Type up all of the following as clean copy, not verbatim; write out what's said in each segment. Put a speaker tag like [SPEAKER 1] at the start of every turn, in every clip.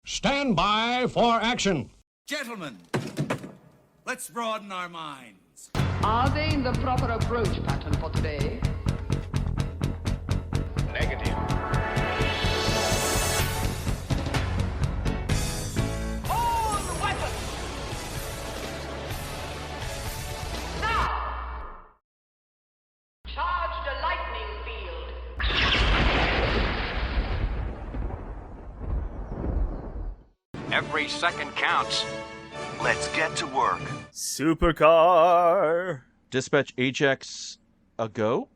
[SPEAKER 1] Stand by for action.
[SPEAKER 2] Gentlemen, let's broaden our minds.
[SPEAKER 3] Are they in the proper approach pattern for today?
[SPEAKER 4] Negative.
[SPEAKER 3] Hold weapons! Now! Charge the lightning field.
[SPEAKER 4] Every second counts. Let's get to work.
[SPEAKER 5] Supercar!
[SPEAKER 6] Dispatch Ajax a go?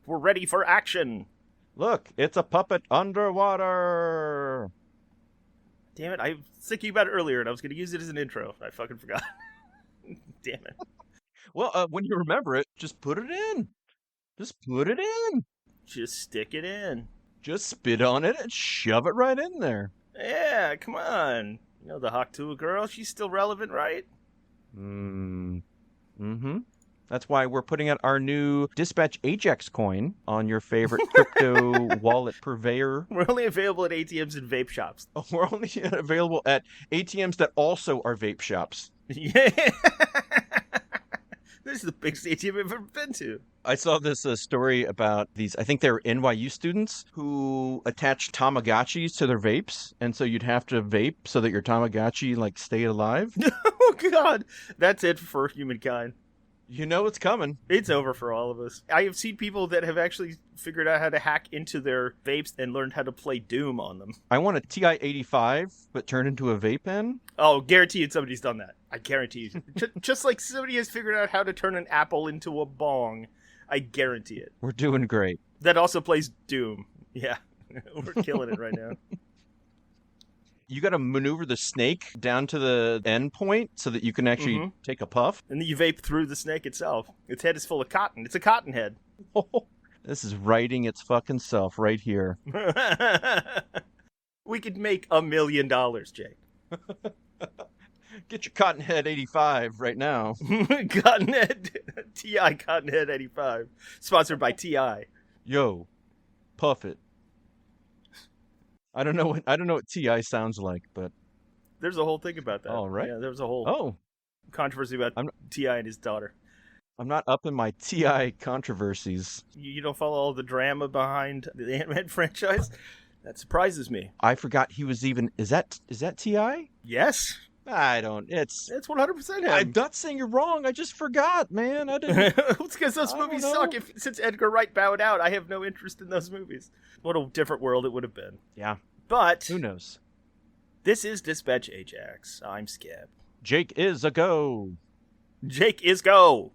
[SPEAKER 5] We're ready for action!
[SPEAKER 6] Look, it's a puppet underwater!
[SPEAKER 5] Damn it, I was thinking about it earlier and I was going to use it as an intro. I fucking forgot. Damn it.
[SPEAKER 6] Well, when you remember it, just put it in. Just put it in.
[SPEAKER 5] Just stick it in.
[SPEAKER 6] Just spit on it and shove it right in there.
[SPEAKER 5] Yeah, come on. You know the Haktua girl? She's still relevant, right?
[SPEAKER 6] Mm-hmm. That's why we're putting out our new Dispatch Ajax coin on your favorite crypto wallet purveyor.
[SPEAKER 5] We're only available at ATMs and vape shops.
[SPEAKER 6] Oh, we're only available at ATMs that also are vape shops.
[SPEAKER 5] Yeah. This is the biggest ATM I've ever been to.
[SPEAKER 6] I saw this story about these, I think they were NYU students who attached Tamagotchis to their vapes. And so you'd have to vape so that your Tamagotchi, like, stay alive.
[SPEAKER 5] Oh, God. That's it for humankind.
[SPEAKER 6] You know it's coming.
[SPEAKER 5] It's over for all of us. I have seen people that have actually figured out how to hack into their vapes and learned how to play Doom on them.
[SPEAKER 6] I want a TI-85, but turned into a vape pen.
[SPEAKER 5] Oh, guaranteed somebody's done that. I guarantee you. Just like somebody has figured out how to turn an apple into a bong. I guarantee it.
[SPEAKER 6] We're doing great.
[SPEAKER 5] That also plays Doom. Yeah, we're killing it right now.
[SPEAKER 6] You got to maneuver the snake down to the end point so that you can actually take a puff.
[SPEAKER 5] And then you vape through the snake itself. Its head is full of cotton. It's a cotton head.
[SPEAKER 6] This is writing its fucking self right here.
[SPEAKER 5] We could make $1 million, Jake.
[SPEAKER 6] Get your Cottonhead 85 right now.
[SPEAKER 5] Cottonhead, T.I. Cottonhead 85. Sponsored by T.I.
[SPEAKER 6] Yo, puff it. I don't know what T.I. sounds like, but
[SPEAKER 5] there's a whole thing about that.
[SPEAKER 6] Oh, right.
[SPEAKER 5] Yeah, there was a whole controversy about T.I. and his daughter.
[SPEAKER 6] I'm not up in my T.I. controversies.
[SPEAKER 5] You don't follow all the drama behind the Ant-Man franchise? That surprises me.
[SPEAKER 6] I forgot he was even... Is that T.I.?
[SPEAKER 5] Yes.
[SPEAKER 6] I don't... It's
[SPEAKER 5] 100% him.
[SPEAKER 6] I'm not saying you're wrong. I just forgot, man. I didn't...
[SPEAKER 5] It's because those movies suck. Since Edgar Wright bowed out, I have no interest in those movies. What a different world it would have been.
[SPEAKER 6] Yeah.
[SPEAKER 5] But...
[SPEAKER 6] who knows?
[SPEAKER 5] This is Dispatch Ajax. I'm Skip.
[SPEAKER 6] Jake is a go.
[SPEAKER 5] Jake is go.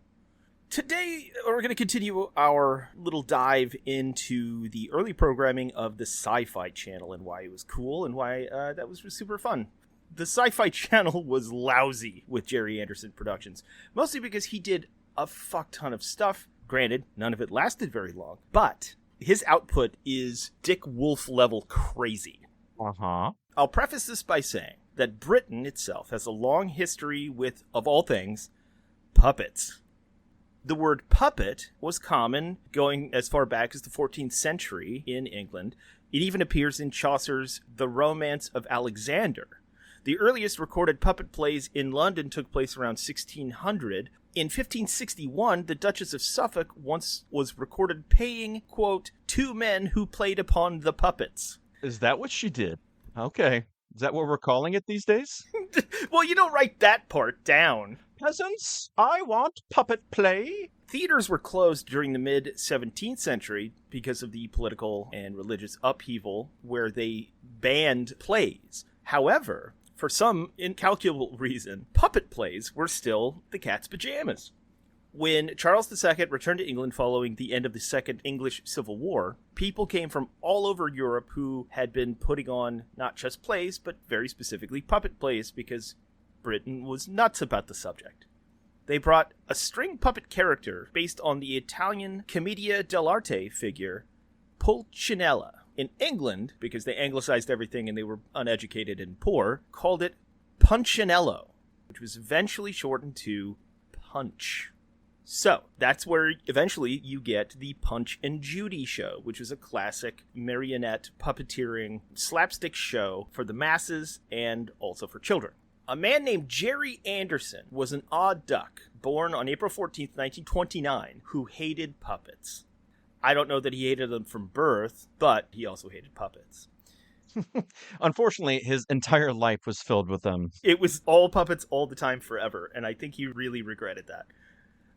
[SPEAKER 5] Today, we're going to continue our little dive into the early programming of the Sci-Fi Channel and why it was cool and why that was super fun. The Sci-Fi Channel was lousy with Gerry Anderson Productions, mostly because he did a fuck ton of stuff. Granted, none of it lasted very long, but his output is Dick Wolf level crazy.
[SPEAKER 6] Uh-huh.
[SPEAKER 5] I'll preface this by saying that Britain itself has a long history with, of all things, puppets. The word puppet was common going as far back as the 14th century in England. It even appears in Chaucer's The Romance of Alexander. The earliest recorded puppet plays in London took place around 1600. In 1561, the Duchess of Suffolk once was recorded paying, quote, 2 men who played upon the puppets.
[SPEAKER 6] Is that what she did? Okay. Is that what we're calling it these days?
[SPEAKER 5] Well, you don't write that part down.
[SPEAKER 6] Peasants, I want puppet play.
[SPEAKER 5] Theaters were closed during the mid-17th century because of the political and religious upheaval where they banned plays. However, for some incalculable reason, puppet plays were still the cat's pajamas. When Charles II returned to England following the end of the Second English Civil War, people came from all over Europe who had been putting on not just plays, but very specifically puppet plays because Britain was nuts about the subject. They brought a string puppet character based on the Italian Commedia dell'arte figure Pulcinella. In England, because they anglicized everything and they were uneducated and poor, called it Punchinello, which was eventually shortened to Punch. So that's where eventually you get the Punch and Judy show, which was a classic marionette puppeteering slapstick show for the masses and also for children. A man named Gerry Anderson was an odd duck, born on April 14th, 1929, who hated puppets. I don't know that he hated them from birth, but he also hated puppets.
[SPEAKER 6] Unfortunately, his entire life was filled with them.
[SPEAKER 5] It was all puppets all the time forever, and I think he really regretted that.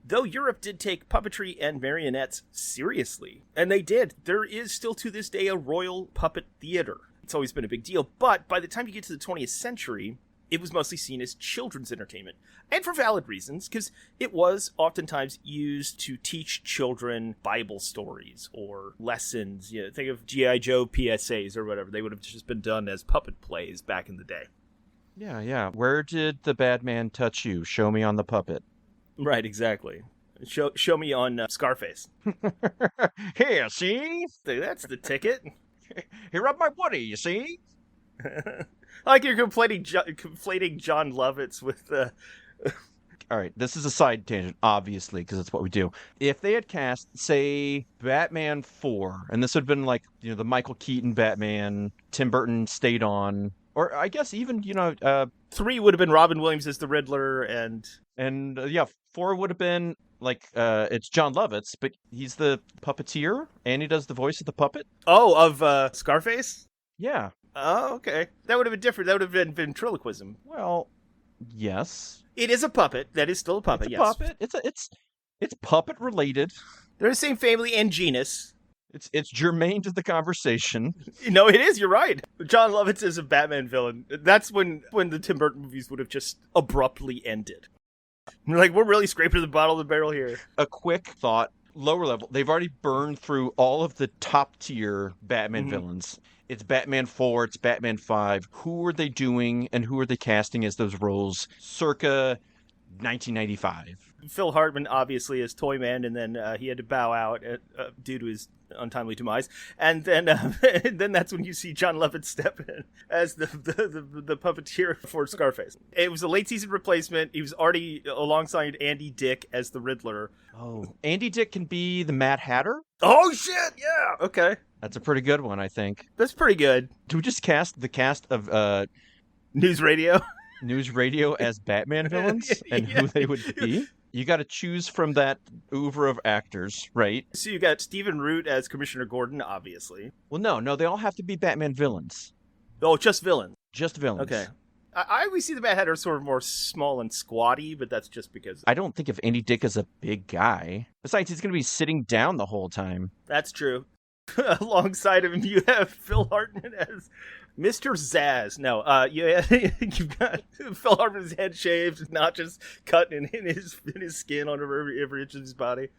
[SPEAKER 5] Though Europe did take puppetry and marionettes seriously, and they did, there is still to this day a royal puppet theater. It's always been a big deal, but by the time you get to the 20th century, it was mostly seen as children's entertainment. And for valid reasons, because it was oftentimes used to teach children Bible stories or lessons. You know, think of G.I. Joe PSAs or whatever. They would have just been done as puppet plays back in the day.
[SPEAKER 6] Yeah. Where did the bad man touch you? Show me on the puppet.
[SPEAKER 5] Right, exactly. Show me on Scarface.
[SPEAKER 6] Here, see?
[SPEAKER 5] That's the ticket.
[SPEAKER 6] He rubbed my woody, you see?
[SPEAKER 5] Like you're conflating John Lovitz with...
[SPEAKER 6] All right, this is a side tangent, obviously, because that's what we do. If they had cast, say, Batman 4, and this would have been like, you know, the Michael Keaton Batman, Tim Burton stayed on, or I guess even,
[SPEAKER 5] 3 would have been Robin Williams as the Riddler, and
[SPEAKER 6] 4 would have been, like, it's John Lovitz, but he's the puppeteer, and he does the voice of the puppet.
[SPEAKER 5] Oh, of Scarface?
[SPEAKER 6] Yeah.
[SPEAKER 5] Oh, okay. That would have been different. That would have been ventriloquism.
[SPEAKER 6] Well, yes.
[SPEAKER 5] It is a puppet. That is still a puppet,
[SPEAKER 6] It's a puppet. It's puppet related.
[SPEAKER 5] They're the same family and genus.
[SPEAKER 6] It's germane to the conversation.
[SPEAKER 5] No, it is. You're right. John Lovitz is a Batman villain. That's when the Tim Burton movies would have just abruptly ended. Like, we're really scraping the bottom of the barrel here.
[SPEAKER 6] A quick thought, lower level. They've already burned through all of the top tier Batman villains. It's Batman 4, it's Batman 5. Who are they doing and who are they casting as those roles circa 1995?
[SPEAKER 5] Phil Hartman, obviously, as Toyman, and then he had to bow out due to his untimely demise. And then then that's when you see John Lovitz step in as the puppeteer for Scarface. It was a late season replacement. He was already alongside Andy Dick as the Riddler.
[SPEAKER 6] Oh, Andy Dick can be the Mad Hatter?
[SPEAKER 5] Oh, shit! Yeah! Okay.
[SPEAKER 6] That's a pretty good one, I think.
[SPEAKER 5] That's pretty good.
[SPEAKER 6] Do we just cast the cast of
[SPEAKER 5] News Radio?
[SPEAKER 6] News Radio as Batman villains and who they would be? You got to choose from that oeuvre of actors, right?
[SPEAKER 5] So you got Stephen Root as Commissioner Gordon, obviously.
[SPEAKER 6] Well, no, they all have to be Batman villains.
[SPEAKER 5] Oh, just villains.
[SPEAKER 6] Just villains.
[SPEAKER 5] Okay. I always see the Mad Hatter as sort of more small and squatty, but that's just because...
[SPEAKER 6] I don't think of Andy Dick as a big guy. Besides, he's going to be sitting down the whole time.
[SPEAKER 5] That's true. Alongside of him, you have Phil Hartman as Mr. Zaz. No, you've got Phil Hartman's head shaved, not just cut in his skin on every inch of his body.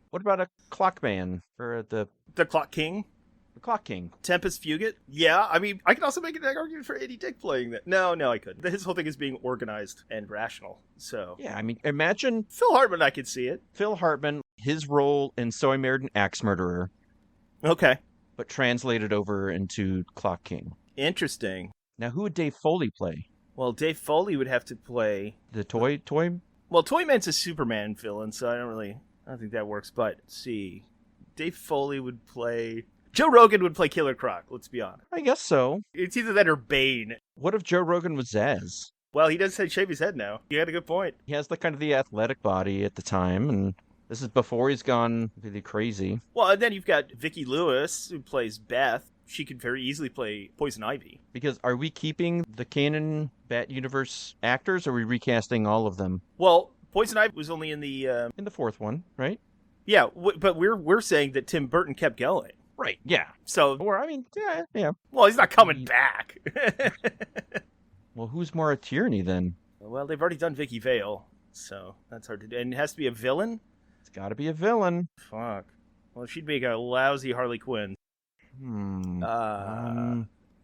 [SPEAKER 6] What about a Clockman or the
[SPEAKER 5] Clock King?
[SPEAKER 6] The Clock King.
[SPEAKER 5] Tempest Fugit? Yeah, I mean, I could also make an argument for Andy Dick playing that. No, I couldn't. His whole thing is being organized and rational, so...
[SPEAKER 6] Yeah, I mean, imagine...
[SPEAKER 5] Phil Hartman, I could see it.
[SPEAKER 6] Phil Hartman, his role in So I Married an Axe Murderer.
[SPEAKER 5] Okay.
[SPEAKER 6] But translated over into Clock King.
[SPEAKER 5] Interesting.
[SPEAKER 6] Now, who would Dave Foley play?
[SPEAKER 5] Well, Dave Foley would have to play...
[SPEAKER 6] The toy?
[SPEAKER 5] Well, Toyman's a Superman villain, so I don't think that works, but let's see. Dave Foley would play... Joe Rogan would play Killer Croc, let's be honest.
[SPEAKER 6] I guess so.
[SPEAKER 5] It's either that or Bane.
[SPEAKER 6] What if Joe Rogan was Zaz?
[SPEAKER 5] Well, he does shave his head now. You had a good point.
[SPEAKER 6] He has the athletic body at the time, and this is before he's gone really crazy.
[SPEAKER 5] Well, and then you've got Vicki Lewis, who plays Beth. She could very easily play Poison Ivy.
[SPEAKER 6] Because are we keeping the canon Bat Universe actors, or are we recasting all of them?
[SPEAKER 5] Well, Poison Ivy was only in the...
[SPEAKER 6] In the fourth one, right?
[SPEAKER 5] Yeah, but we're saying that Tim Burton kept going.
[SPEAKER 6] Right, yeah.
[SPEAKER 5] So...
[SPEAKER 6] Or, I mean, yeah.
[SPEAKER 5] Well, he's not coming back.
[SPEAKER 6] Well, who's Maura Tierney, then?
[SPEAKER 5] Well, they've already done Vicky Vale, so that's hard to do. And it has to be a villain?
[SPEAKER 6] It's got to be a villain.
[SPEAKER 5] Fuck. Well, she'd make a lousy Harley Quinn.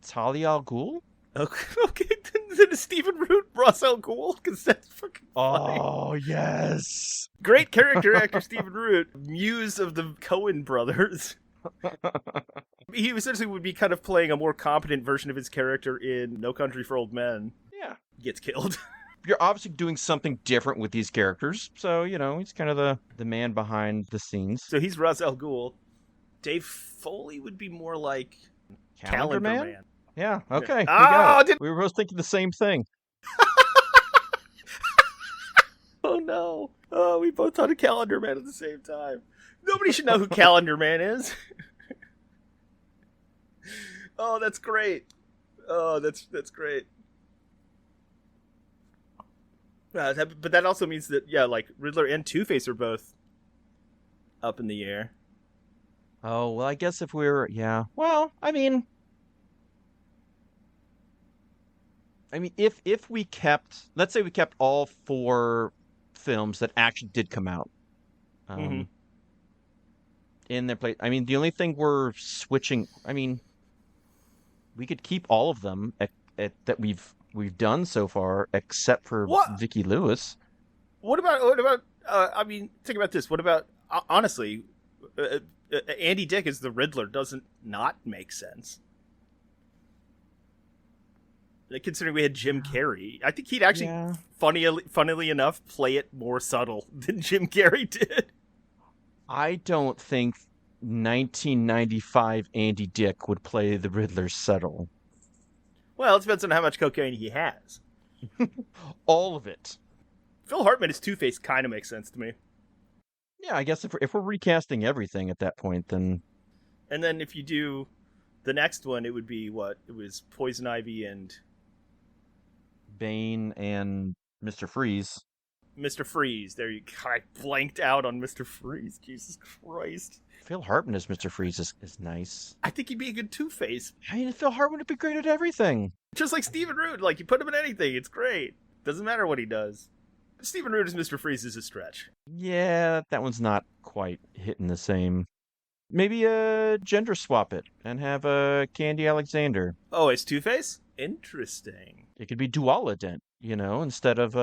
[SPEAKER 6] Talia al Ghul?
[SPEAKER 5] Okay, then Stephen Root, Ross Al Ghul, because that's fucking funny.
[SPEAKER 6] Oh, yes.
[SPEAKER 5] Great character actor Stephen Root, muse of the Coen brothers. He essentially would be kind of playing a more competent version of his character in No Country for Old Men.
[SPEAKER 6] Yeah.
[SPEAKER 5] Gets killed.
[SPEAKER 6] you're obviously doing something different with these characters. So, he's kind of the man behind the scenes.
[SPEAKER 5] So he's Ra's al Ghul. Dave Foley would be more like
[SPEAKER 6] Calendar Man? Yeah, okay. We were both thinking the same thing.
[SPEAKER 5] Oh, no. Oh, we both thought of Calendar Man at the same time. Nobody should know who Calendar Man is. Oh, that's great. Oh, that's great. But that also means that, like, Riddler and Two-Face are both up in the air.
[SPEAKER 6] Oh, well, I guess if we were... Yeah. Well, I mean, if we kept... Let's say we kept all 4 films that actually did come out in their place. I mean, the only thing we're switching... I mean, we could keep all of them that we've done so far, except for Vicki Lewis.
[SPEAKER 5] What about? I mean, think about this. What about? Honestly, Andy Dick as the Riddler doesn't not make sense. Considering we had Jim Carrey, I think he'd actually, funnily enough, play it more subtle than Jim Carrey did.
[SPEAKER 6] I don't think 1995 Andy Dick would play the Riddler subtle.
[SPEAKER 5] Well, it depends on how much cocaine he has.
[SPEAKER 6] All of it.
[SPEAKER 5] Phil Hartman as Two-Face kind of makes sense to me.
[SPEAKER 6] Yeah, I guess if we're recasting everything at that point, then...
[SPEAKER 5] And then if you do the next one, it would be what? It was Poison Ivy and...
[SPEAKER 6] Bane and Mr. Freeze.
[SPEAKER 5] Mr. Freeze. There you go. I blanked out on Mr. Freeze. Jesus Christ.
[SPEAKER 6] Phil Hartman as Mr. Freeze is nice.
[SPEAKER 5] I think he'd be a good Two-Face.
[SPEAKER 6] I mean, Phil Hartman would be great at everything.
[SPEAKER 5] Just like Stephen Root. Like, you put him in anything, it's great. Doesn't matter what he does. Stephen Root as Mr. Freeze is a stretch.
[SPEAKER 6] Yeah, that one's not quite hitting the same. Maybe gender swap it and have Candy Alexander.
[SPEAKER 5] Oh, as Two-Face? Interesting.
[SPEAKER 6] It could be Duala Dent, instead of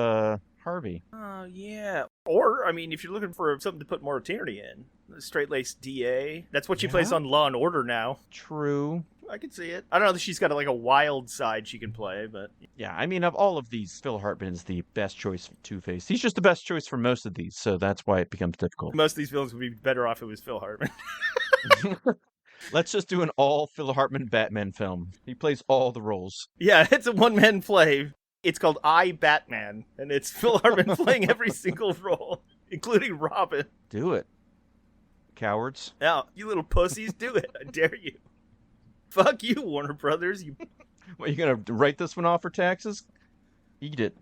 [SPEAKER 6] Harvey.
[SPEAKER 5] Oh, yeah. Or, I mean, if you're looking for something to put more Tierney in, straight-laced DA. That's what she plays on Law & Order now.
[SPEAKER 6] True.
[SPEAKER 5] I can see it. I don't know that she's got like a wild side she can play, but...
[SPEAKER 6] Yeah, I mean, of all of these, Phil Hartman is the best choice for Two-Face. He's just the best choice for most of these, so that's why it becomes difficult.
[SPEAKER 5] Most of these films would be better off if it was Phil Hartman.
[SPEAKER 6] Let's just do an all Phil Hartman Batman film. He plays all the roles.
[SPEAKER 5] Yeah, it's a one-man play. It's called I, Batman, and it's Phil Hartman playing every single role, including Robin.
[SPEAKER 6] Do it. Cowards.
[SPEAKER 5] Now, you little pussies, do it. I dare you. Fuck you, Warner Brothers. You...
[SPEAKER 6] What, you gonna write this one off for taxes? Eat it.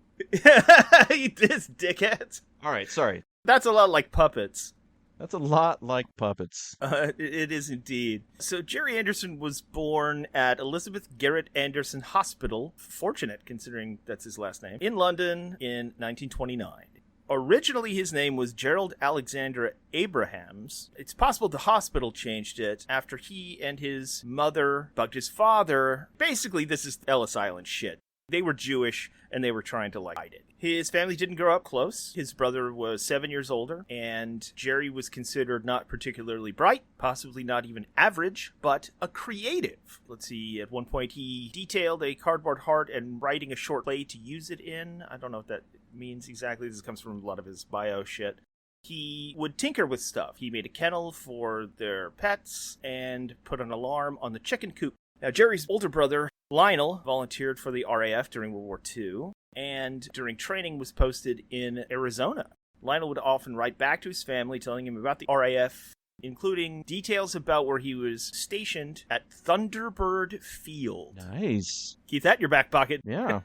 [SPEAKER 5] Eat this, dickheads.
[SPEAKER 6] All right, sorry.
[SPEAKER 5] That's a lot like puppets.
[SPEAKER 6] That's a lot like puppets.
[SPEAKER 5] It is indeed. So Gerry Anderson was born at Elizabeth Garrett Anderson Hospital, fortunate considering that's his last name, in London in 1929. Originally, his name was Gerald Alexander Abrahams. It's possible the hospital changed it after he and his mother bugged his father. Basically, this is Ellis Island shit. They were Jewish, and they were trying to hide it. His family didn't grow up close. His brother was 7 years older, and Gerry was considered not particularly bright, possibly not even average, but a creative. Let's see, at one point he detailed a cardboard heart and writing a short play to use it in. I don't know what that means exactly. This comes from a lot of his bio shit. He would tinker with stuff. He made a kennel for their pets and put an alarm on the chicken coop. Now, Gerry's older brother, Lionel, volunteered for the RAF during World War II, and during training was posted in Arizona. Lionel would often write back to his family telling him about the RAF, including details about where he was stationed at Thunderbird Field.
[SPEAKER 6] Nice.
[SPEAKER 5] Keep that in your back pocket.
[SPEAKER 6] Yeah.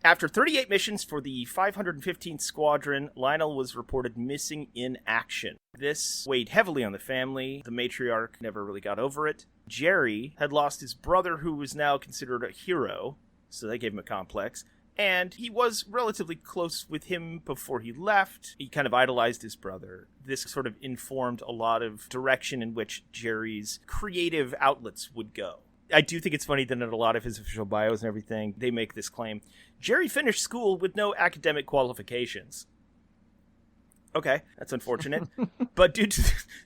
[SPEAKER 5] After 38 missions for the 515th Squadron, Lionel was reported missing in action. This weighed heavily on the family. The matriarch never really got over it. Gerry had lost his brother, who was now considered a hero, so they gave him a complex. And he was relatively close with him before he left. He kind of idolized his brother. This sort of informed a lot of direction in which Gerry's creative outlets would go. I do think it's funny that in a lot of his official bios and everything, they make this claim. Gerry finished school with no academic qualifications. Okay, that's unfortunate. But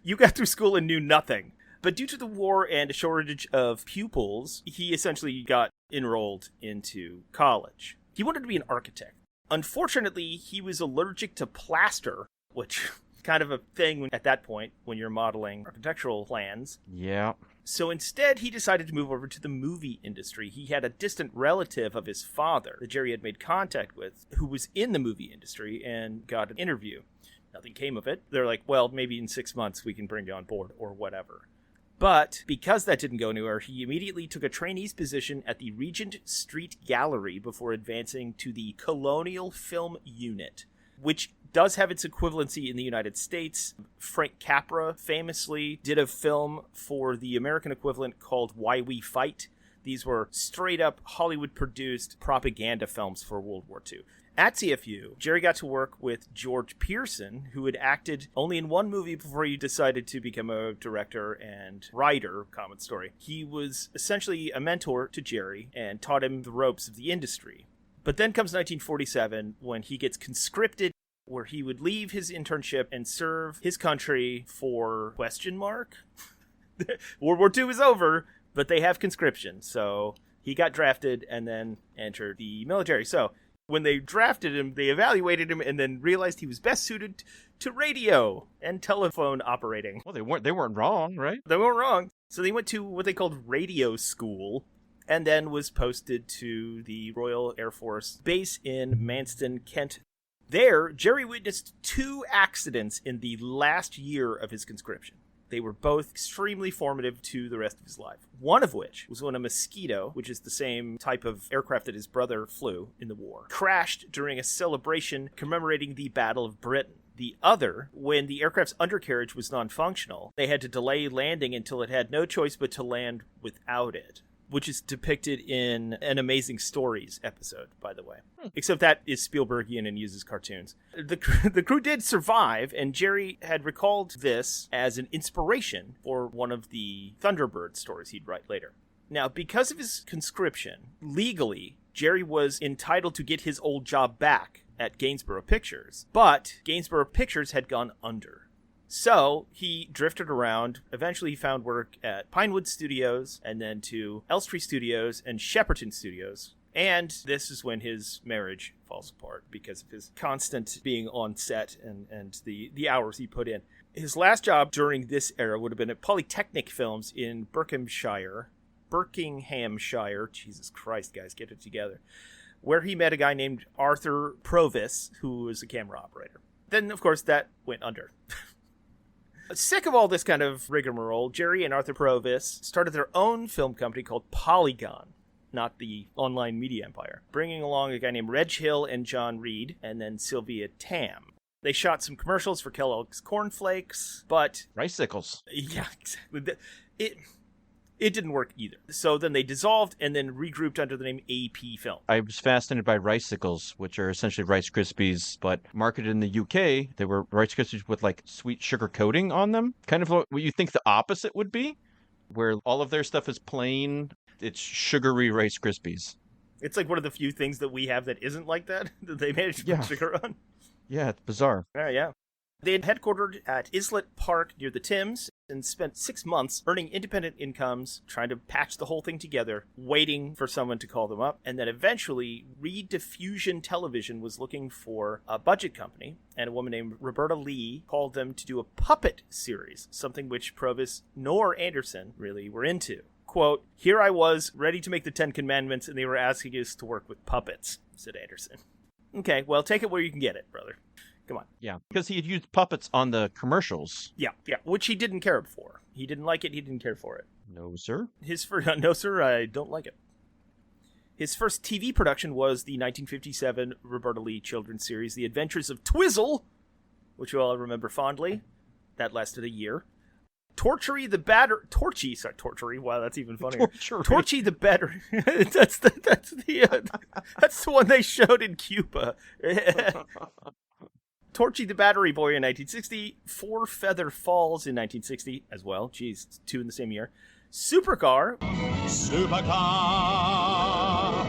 [SPEAKER 5] you got through school and knew nothing. But due to the war and a shortage of pupils, he essentially got enrolled into college. He wanted to be an architect. Unfortunately, he was allergic to plaster, which kind of a thing at that point when you're modeling architectural plans.
[SPEAKER 6] Yeah.
[SPEAKER 5] So instead, he decided to move over to the movie industry. He had a distant relative of his father that Gerry had made contact with who was in the movie industry and got an interview. Nothing came of it. They're like, well, maybe in 6 months we can bring you on board or whatever. But because that didn't go anywhere, he immediately took a trainee's position at the Regent Street Gallery before advancing to the Colonial Film Unit, which does have its equivalency in the United States. Frank Capra famously did a film for the American equivalent called Why We Fight. These were straight-up Hollywood-produced propaganda films for World War II. At CFU, Gerry got to work with George Pearson, who had acted only in one movie before he decided to become a director and writer of Common Story. He was essentially a mentor to Gerry and taught him the ropes of the industry. But then comes 1947, when he gets conscripted, where he would leave his internship and serve his country for ? World War II is over, but they have conscription, so he got drafted and then entered the military. So when they drafted him, they evaluated him and then realized he was best suited to radio and telephone operating.
[SPEAKER 6] Well, they weren't wrong, right?
[SPEAKER 5] They weren't wrong. So they went to what they called radio school and then was posted to the Royal Air Force base in Manston, Kent. There, Gerry witnessed 2 accidents in the last year of his conscription. They were both extremely formative to the rest of his life. One of which was when a Mosquito, which is the same type of aircraft that his brother flew in the war, crashed during a celebration commemorating the Battle of Britain. The other, when the aircraft's undercarriage was non-functional, they had to delay landing until it had no choice but to land without it, which is depicted in an Amazing Stories episode, by the way. Except that is Spielbergian and uses cartoons. The crew did survive, and Gerry had recalled this as an inspiration for one of the Thunderbird stories he'd write later. Now, because of his conscription, legally, Gerry was entitled to get his old job back at Gainsborough Pictures, but Gainsborough Pictures had gone under. So he drifted around. Eventually he found work at Pinewood Studios and then to Elstree Studios and Shepperton Studios. And this is when his marriage falls apart because of his constant being on set and the hours he put in. His last job during this era would have been at Polytechnic Films in Buckinghamshire. Jesus Christ, guys, get it together. Where he met a guy named Arthur Provis, who was a camera operator. Then, of course, that went under. Sick of all this kind of rigmarole, Gerry and Arthur Provis started their own film company called Polygon, not the online media empire, bringing along a guy named Reg Hill and John Reed, and then Sylvia Tam. They shot some commercials for Kellogg's Corn Flakes, but...
[SPEAKER 6] Ricicles.
[SPEAKER 5] Yeah, exactly. It didn't work either. So then they dissolved and then regrouped under the name AP Film.
[SPEAKER 6] I was fascinated by Ricicles, which are essentially Rice Krispies, but marketed in the UK, they were Rice Krispies with like sweet sugar coating on them. Kind of what you think the opposite would be, where all of their stuff is plain. It's sugary Rice Krispies.
[SPEAKER 5] It's like one of the few things that we have that isn't like that they managed to put sugar on.
[SPEAKER 6] Yeah, it's bizarre.
[SPEAKER 5] Yeah. They had headquartered at Islet Park near the Thames and spent 6 months earning independent incomes, trying to patch the whole thing together, waiting for someone to call them up. And then eventually, Reed Diffusion Television was looking for a budget company, and a woman named Roberta Lee called them to do a puppet series, something which Provis nor Anderson really were into. Quote, "Here I was, ready to make the 10 Commandments, and they were asking us to work with puppets," said Anderson. Okay, well, take it where you can get it, brother. Come on.
[SPEAKER 6] Yeah, because he had used puppets on the commercials.
[SPEAKER 5] Yeah, which he didn't care for. He didn't like it, he didn't care for it.
[SPEAKER 6] No, sir.
[SPEAKER 5] No, sir, I don't like it. His first TV production was the 1957 Roberta Lee children's series, The Adventures of Twizzle, which you all remember fondly. That lasted a year. Torchy, wow, that's even funnier. Torchy the Battery. That's the one they showed in Cuba. Torchy the Battery Boy in 1960, Four Feather Falls in 1960 as well. Geez, 2 in the same year. Supercar,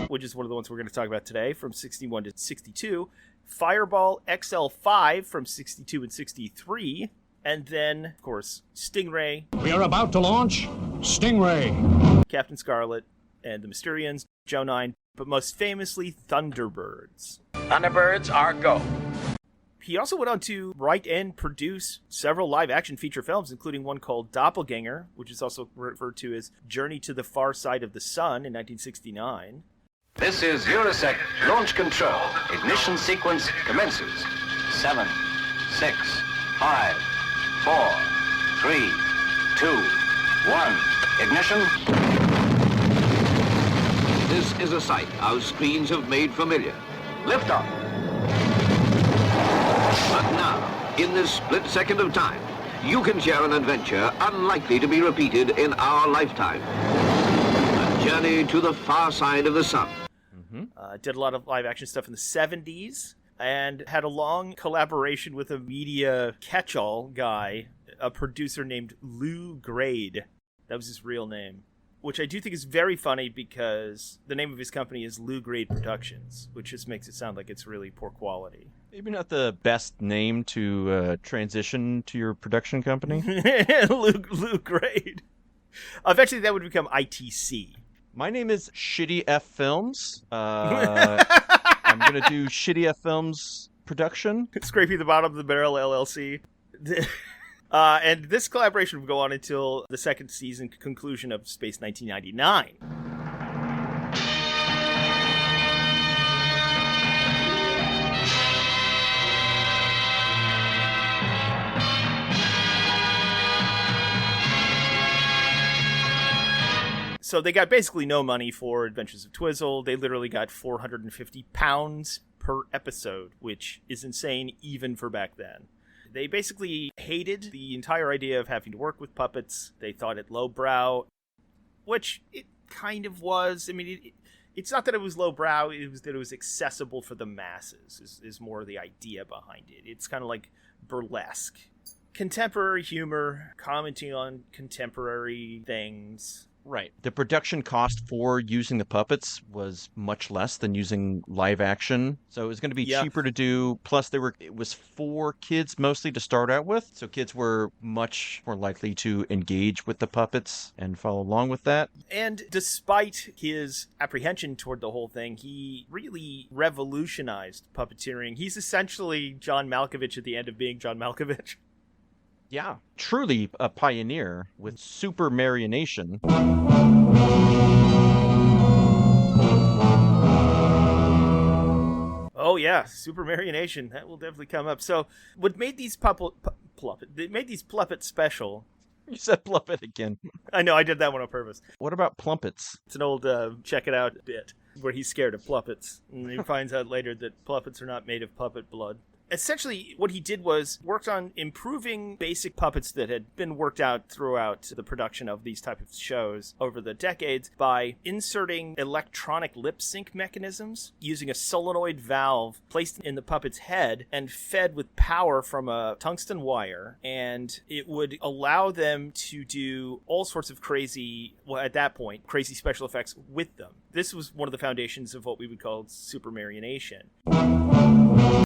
[SPEAKER 5] which is one of the ones we're going to talk about today, from 61 to 62. Fireball XL5 from 62 and 63. And then, of course, Stingray.
[SPEAKER 1] We are about to launch Stingray.
[SPEAKER 5] Captain Scarlet, and the Mysterians, Joe 9, but most famously Thunderbirds.
[SPEAKER 4] Thunderbirds are go.
[SPEAKER 5] He also went on to write and produce several live-action feature films, including one called Doppelganger, which is also referred to as Journey to the Far Side of the Sun in 1969.
[SPEAKER 7] This is Eurosec launch control. Ignition sequence commences. 7, 6, 5, 4, 3, 2, 1. Ignition.
[SPEAKER 8] This is a sight our screens have made familiar.
[SPEAKER 7] Liftoff.
[SPEAKER 8] But now, in this split second of time, you can share an adventure unlikely to be repeated in our lifetime. A journey to the far side of the sun.
[SPEAKER 5] Did a lot of live-action stuff in the 70s, and had a long collaboration with a media catch-all guy, a producer named Lou Grade. That was his real name. Which I do think is very funny because the name of his company is Lou Grade Productions, which just makes it sound like it's really poor quality.
[SPEAKER 6] Maybe not the best name to transition to your production company.
[SPEAKER 5] Lou Grade. Eventually that would become ITC.
[SPEAKER 6] My name is Shitty F Films. I'm going to do Shitty F Films production.
[SPEAKER 5] Scraping the bottom of the barrel LLC. And this collaboration would go on until the second season conclusion of Space 1999. So they got basically no money for Adventures of Twizzle. They literally got £450 per episode, which is insane even for back then. They basically hated the entire idea of having to work with puppets. They thought it lowbrow, which it kind of was. I mean, it's not that it was lowbrow, it was that it was accessible for the masses, is more the idea behind it. It's kind of like burlesque. Contemporary humor, commenting on contemporary things.
[SPEAKER 6] Right. The production cost for using the puppets was much less than using live action. So it was going to be cheaper to do. Plus, it was for kids mostly to start out with. So kids were much more likely to engage with the puppets and follow along with that.
[SPEAKER 5] And despite his apprehension toward the whole thing, he really revolutionized puppeteering. He's essentially John Malkovich at the end of being John Malkovich.
[SPEAKER 6] Yeah, truly a pioneer with super marionation.
[SPEAKER 5] Oh yeah, super marionation. That will definitely come up. So, what made these Pluppets special?
[SPEAKER 6] You said Pluppet again.
[SPEAKER 5] I know, I did that one on purpose.
[SPEAKER 6] What about Plumpets?
[SPEAKER 5] It's an old check it out bit where he's scared of Pluppets, and he finds out later that Pluppets are not made of puppet blood. Essentially, what he did was worked on improving basic puppets that had been worked out throughout the production of these type of shows over the decades by inserting electronic lip sync mechanisms using a solenoid valve placed in the puppet's head and fed with power from a tungsten wire. And it would allow them to do all sorts of crazy, well, at that point, crazy special effects with them. This was one of the foundations of what we would call super marionation.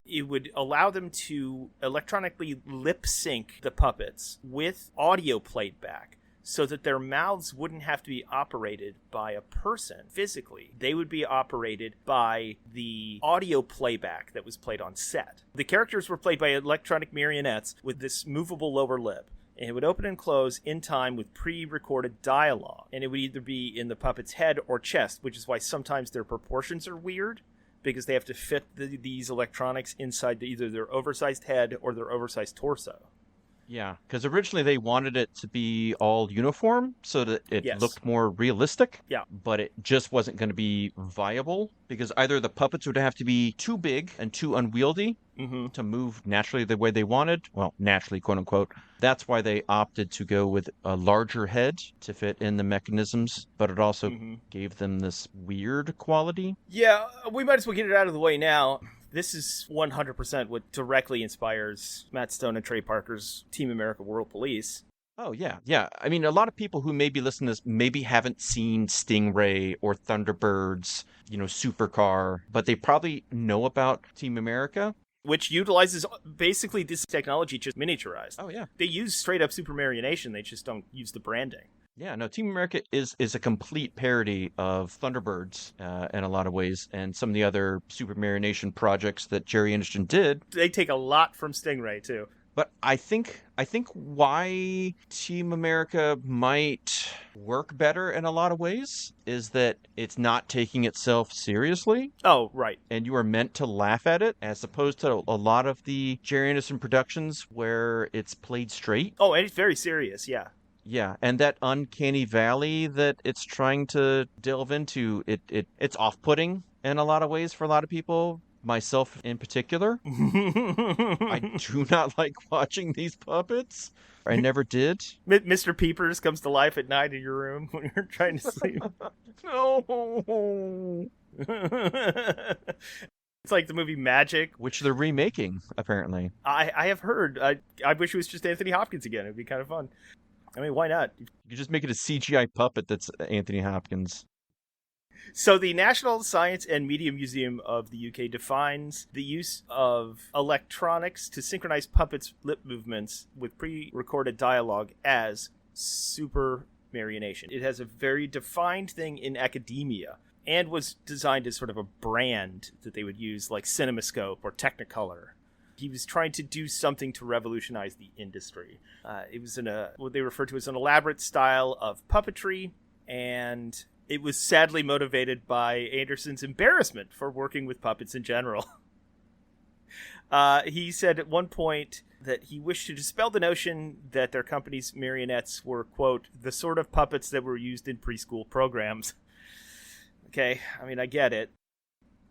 [SPEAKER 5] It would allow them to electronically lip sync the puppets with audio played back so that their mouths wouldn't have to be operated by a person physically. They would be operated by the audio playback that was played on set. The characters were played by electronic marionettes with this movable lower lip. And it would open and close in time with pre-recorded dialogue. And it would either be in the puppet's head or chest, which is why sometimes their proportions are weird, because they have to fit these electronics inside either their oversized head or their oversized torso.
[SPEAKER 6] Yeah, because originally they wanted it to be all uniform so that it looked more realistic.
[SPEAKER 5] Yeah.
[SPEAKER 6] But it just wasn't going to be viable because either the puppets would have to be too big and too unwieldy to move naturally the way they wanted. Well, naturally, quote unquote. That's why they opted to go with a larger head to fit in the mechanisms, but it also gave them this weird quality.
[SPEAKER 5] Yeah, we might as well get it out of the way now. This is 100% what directly inspires Matt Stone and Trey Parker's Team America World Police.
[SPEAKER 6] Oh, yeah. Yeah. I mean, a lot of people who maybe listen to this maybe haven't seen Stingray or Thunderbirds, Supercar, but they probably know about Team America.
[SPEAKER 5] Which utilizes basically this technology just miniaturized.
[SPEAKER 6] Oh, yeah.
[SPEAKER 5] They use straight up super marionation, they just don't use the branding.
[SPEAKER 6] Yeah, no, Team America is a complete parody of Thunderbirds in a lot of ways, and some of the other Super Mario Nation projects that Gerry Anderson did.
[SPEAKER 5] They take a lot from Stingray, too.
[SPEAKER 6] But I think why Team America might work better in a lot of ways is that it's not taking itself seriously.
[SPEAKER 5] Oh, right.
[SPEAKER 6] And you are meant to laugh at it, as opposed to a lot of the Gerry Anderson productions where it's played straight.
[SPEAKER 5] Oh, and it's very serious, yeah.
[SPEAKER 6] Yeah, and that uncanny valley that it's trying to delve into, it's off-putting in a lot of ways for a lot of people. Myself in particular. I do not like watching these puppets. I never did.
[SPEAKER 5] Mr. Peepers comes to life at night in your room when you're trying to sleep.
[SPEAKER 6] No.
[SPEAKER 5] It's like the movie Magic.
[SPEAKER 6] Which they're remaking, apparently.
[SPEAKER 5] I have heard. I wish it was just Anthony Hopkins again. It'd be kind of fun. I mean, why not?
[SPEAKER 6] You could just make it a CGI puppet that's Anthony Hopkins.
[SPEAKER 5] So the National Science and Media Museum of the UK defines the use of electronics to synchronize puppets' lip movements with pre-recorded dialogue as super marionation. It has a very defined thing in academia and was designed as sort of a brand that they would use like CinemaScope or Technicolor. He was trying to do something to revolutionize the industry. It was in what they refer to as an elaborate style of puppetry, and it was sadly motivated by Anderson's embarrassment for working with puppets in general. He said at one point that he wished to dispel the notion that their company's marionettes were, quote, the sort of puppets that were used in preschool programs. Okay, I mean, I get it.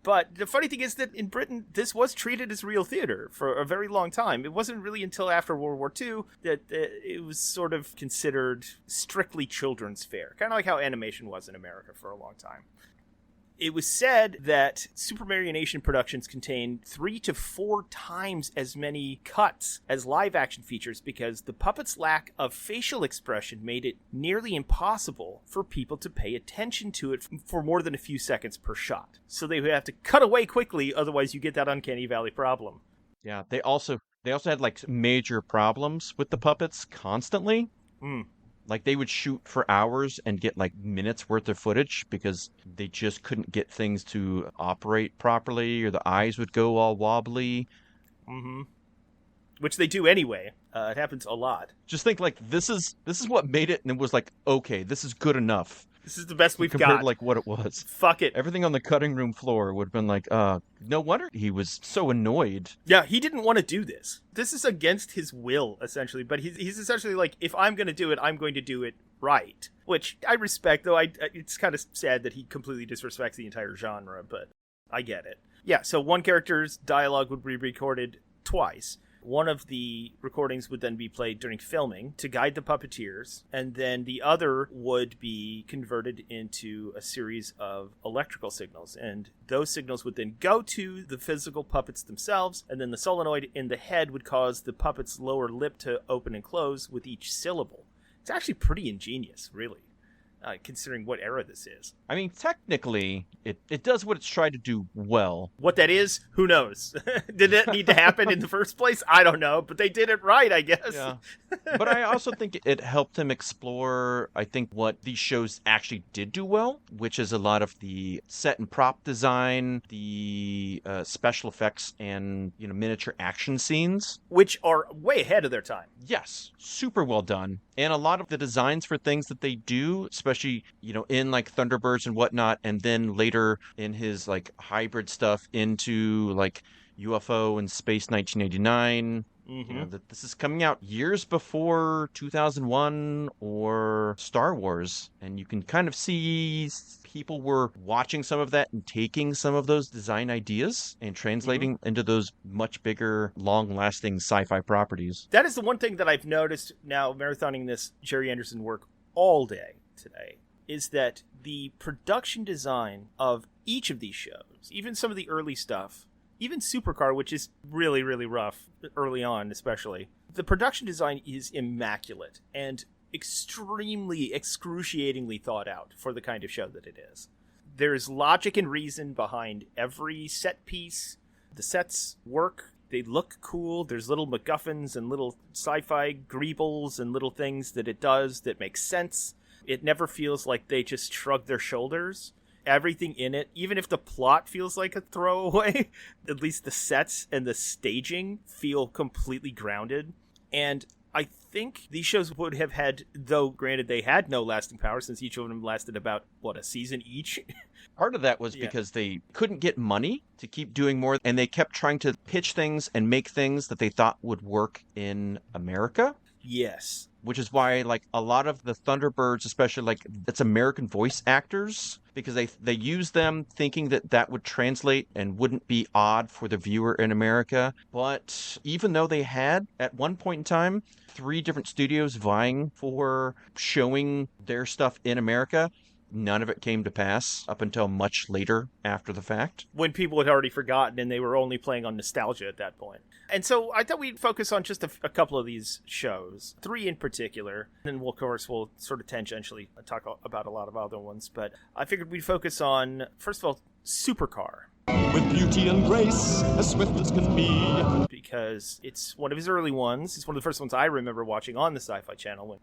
[SPEAKER 5] But the funny thing is that in Britain, this was treated as real theater for a very long time. It wasn't really until after World War II that it was sort of considered strictly children's fare. Kind of like how animation was in America for a long time. It was said that Super Mario Nation productions contained 3 to 4 times as many cuts as live-action features because the puppets' lack of facial expression made it nearly impossible for people to pay attention to it for more than a few seconds per shot. So they would have to cut away quickly, otherwise you get that uncanny valley problem.
[SPEAKER 6] Yeah, they also had like major problems with the puppets constantly. Like, they would shoot for hours and get, like, minutes worth of footage because they just couldn't get things to operate properly, or the eyes would go all wobbly.
[SPEAKER 5] Mm-hmm. Which they do anyway. It happens a lot.
[SPEAKER 6] Just think, like, this is what made it, and it was like, okay, this is good enough.
[SPEAKER 5] This is the best we've
[SPEAKER 6] compared
[SPEAKER 5] got.
[SPEAKER 6] to, like, what it was.
[SPEAKER 5] Fuck it.
[SPEAKER 6] Everything on the cutting room floor would have been like, no wonder he was so annoyed.
[SPEAKER 5] Yeah, he didn't want to do this. This is against his will, essentially. But he's essentially like, if I'm going to do it, I'm going to do it right. Which I respect, though. It's kind of sad that he completely disrespects the entire genre, but I get it. Yeah, so one character's dialogue would be recorded twice. One of the recordings would then be played during filming to guide the puppeteers, and then the other would be converted into a series of electrical signals, and those signals would then go to the physical puppets themselves, and then the solenoid in the head would cause the puppet's lower lip to open and close with each syllable. It's actually pretty ingenious, really, considering what era this is.
[SPEAKER 6] I mean, technically, it does what it's tried to do well.
[SPEAKER 5] What that is, who knows? Did it need to happen in the first place? I don't know, but they did it right, I guess.
[SPEAKER 6] Yeah. But I also think it helped him explore, I think, what these shows actually did do well, which is a lot of the set and prop design, the special effects, and miniature action scenes.
[SPEAKER 5] Which are way ahead of their time.
[SPEAKER 6] Yes, super well done. And a lot of the designs for things that they do, especially, in like Thunderbirds and whatnot, and then later in his like hybrid stuff into like UFO and Space 1989. That this is coming out years before 2001 or Star Wars, and you can kind of see people were watching some of that and taking some of those design ideas and translating into those much bigger, long-lasting sci-fi properties.
[SPEAKER 5] That is the one thing that I've noticed now marathoning this Gerry Anderson work all day today, is that the production design of each of these shows, even some of the early stuff, even Supercar, which is really, really rough early on especially, the production design is immaculate and extremely, excruciatingly thought out for the kind of show that it is. There's logic and reason behind every set piece. The sets work. They look cool. There's little MacGuffins and little sci-fi greebles and little things that it does that make sense. It never feels like they just shrug their shoulders. Everything in it, even if the plot feels like a throwaway, at least the sets and the staging feel completely grounded. And I think these shows would have had, though granted they had no lasting power since each of them lasted about, a season each?
[SPEAKER 6] Part of that was because they couldn't get money to keep doing more, and they kept trying to pitch things and make things that they thought would work in America.
[SPEAKER 5] Yes.
[SPEAKER 6] Which is why, like, a lot of the Thunderbirds, especially, like, it's American voice actors, because they use them thinking that would translate and wouldn't be odd for the viewer in America. But even though they had, at one point in time, 3 different studios vying for showing their stuff in America, none of it came to pass up until much later after the fact.
[SPEAKER 5] When people had already forgotten and they were only playing on nostalgia at that point. And so I thought we'd focus on just a couple of these shows, 3 in particular. And we'll sort of tangentially talk about a lot of other ones. But I figured we'd focus on, first of all, Supercar.
[SPEAKER 1] With beauty and grace, as swift as can be.
[SPEAKER 5] Because it's one of his early ones. It's one of the first ones I remember watching on the Sci Fi Channel.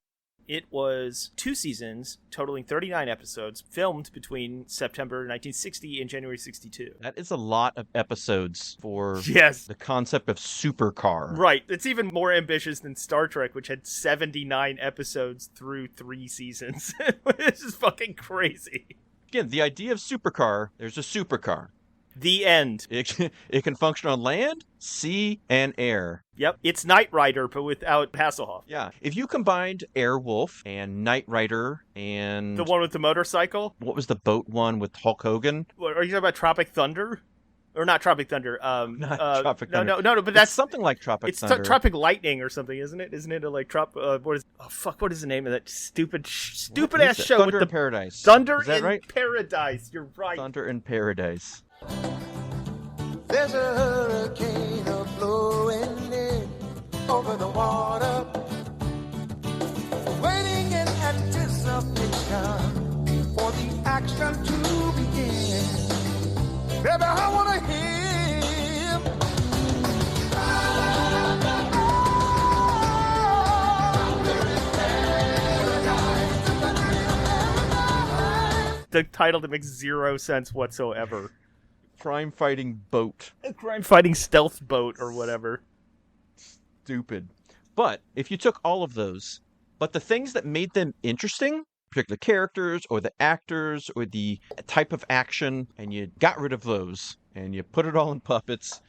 [SPEAKER 5] It was 2 seasons, totaling 39 episodes, filmed between September 1960 and January 62.
[SPEAKER 6] That is a lot of episodes for the concept of Supercar.
[SPEAKER 5] Right. It's even more ambitious than Star Trek, which had 79 episodes through 3 seasons. This is fucking crazy.
[SPEAKER 6] Again, the idea of Supercar, there's a supercar.
[SPEAKER 5] The end.
[SPEAKER 6] It can function on land, sea, and air.
[SPEAKER 5] Yep. It's Knight Rider, but without Hasselhoff.
[SPEAKER 6] Yeah. If you combined Airwolf and Knight Rider and...
[SPEAKER 5] The one with the motorcycle?
[SPEAKER 6] What was the boat one with Hulk Hogan?
[SPEAKER 5] What, are you talking about Tropic Thunder? Or not Tropic Thunder.
[SPEAKER 6] Not Tropic Thunder.
[SPEAKER 5] No, but that's...
[SPEAKER 6] It's something like Tropic Thunder.
[SPEAKER 5] It's Tropic Lightning or something, isn't it? Isn't it like what is the name of that stupid ass show?
[SPEAKER 6] Thunder in Paradise.
[SPEAKER 5] Thunder
[SPEAKER 6] is that
[SPEAKER 5] in
[SPEAKER 6] right?
[SPEAKER 5] Paradise. You're right.
[SPEAKER 6] Thunder in Paradise.
[SPEAKER 9] There's a hurricane blowing in over the water, waiting in anticipation for the action to begin. Baby, I wanna hear him.
[SPEAKER 5] The title that makes 0 sense whatsoever.
[SPEAKER 6] Crime-fighting boat.
[SPEAKER 5] A crime-fighting stealth boat or whatever.
[SPEAKER 6] Stupid. But if you took all of those, but the things that made them interesting, particular characters or the actors or the type of action, and you got rid of those, and you put it all in puppets,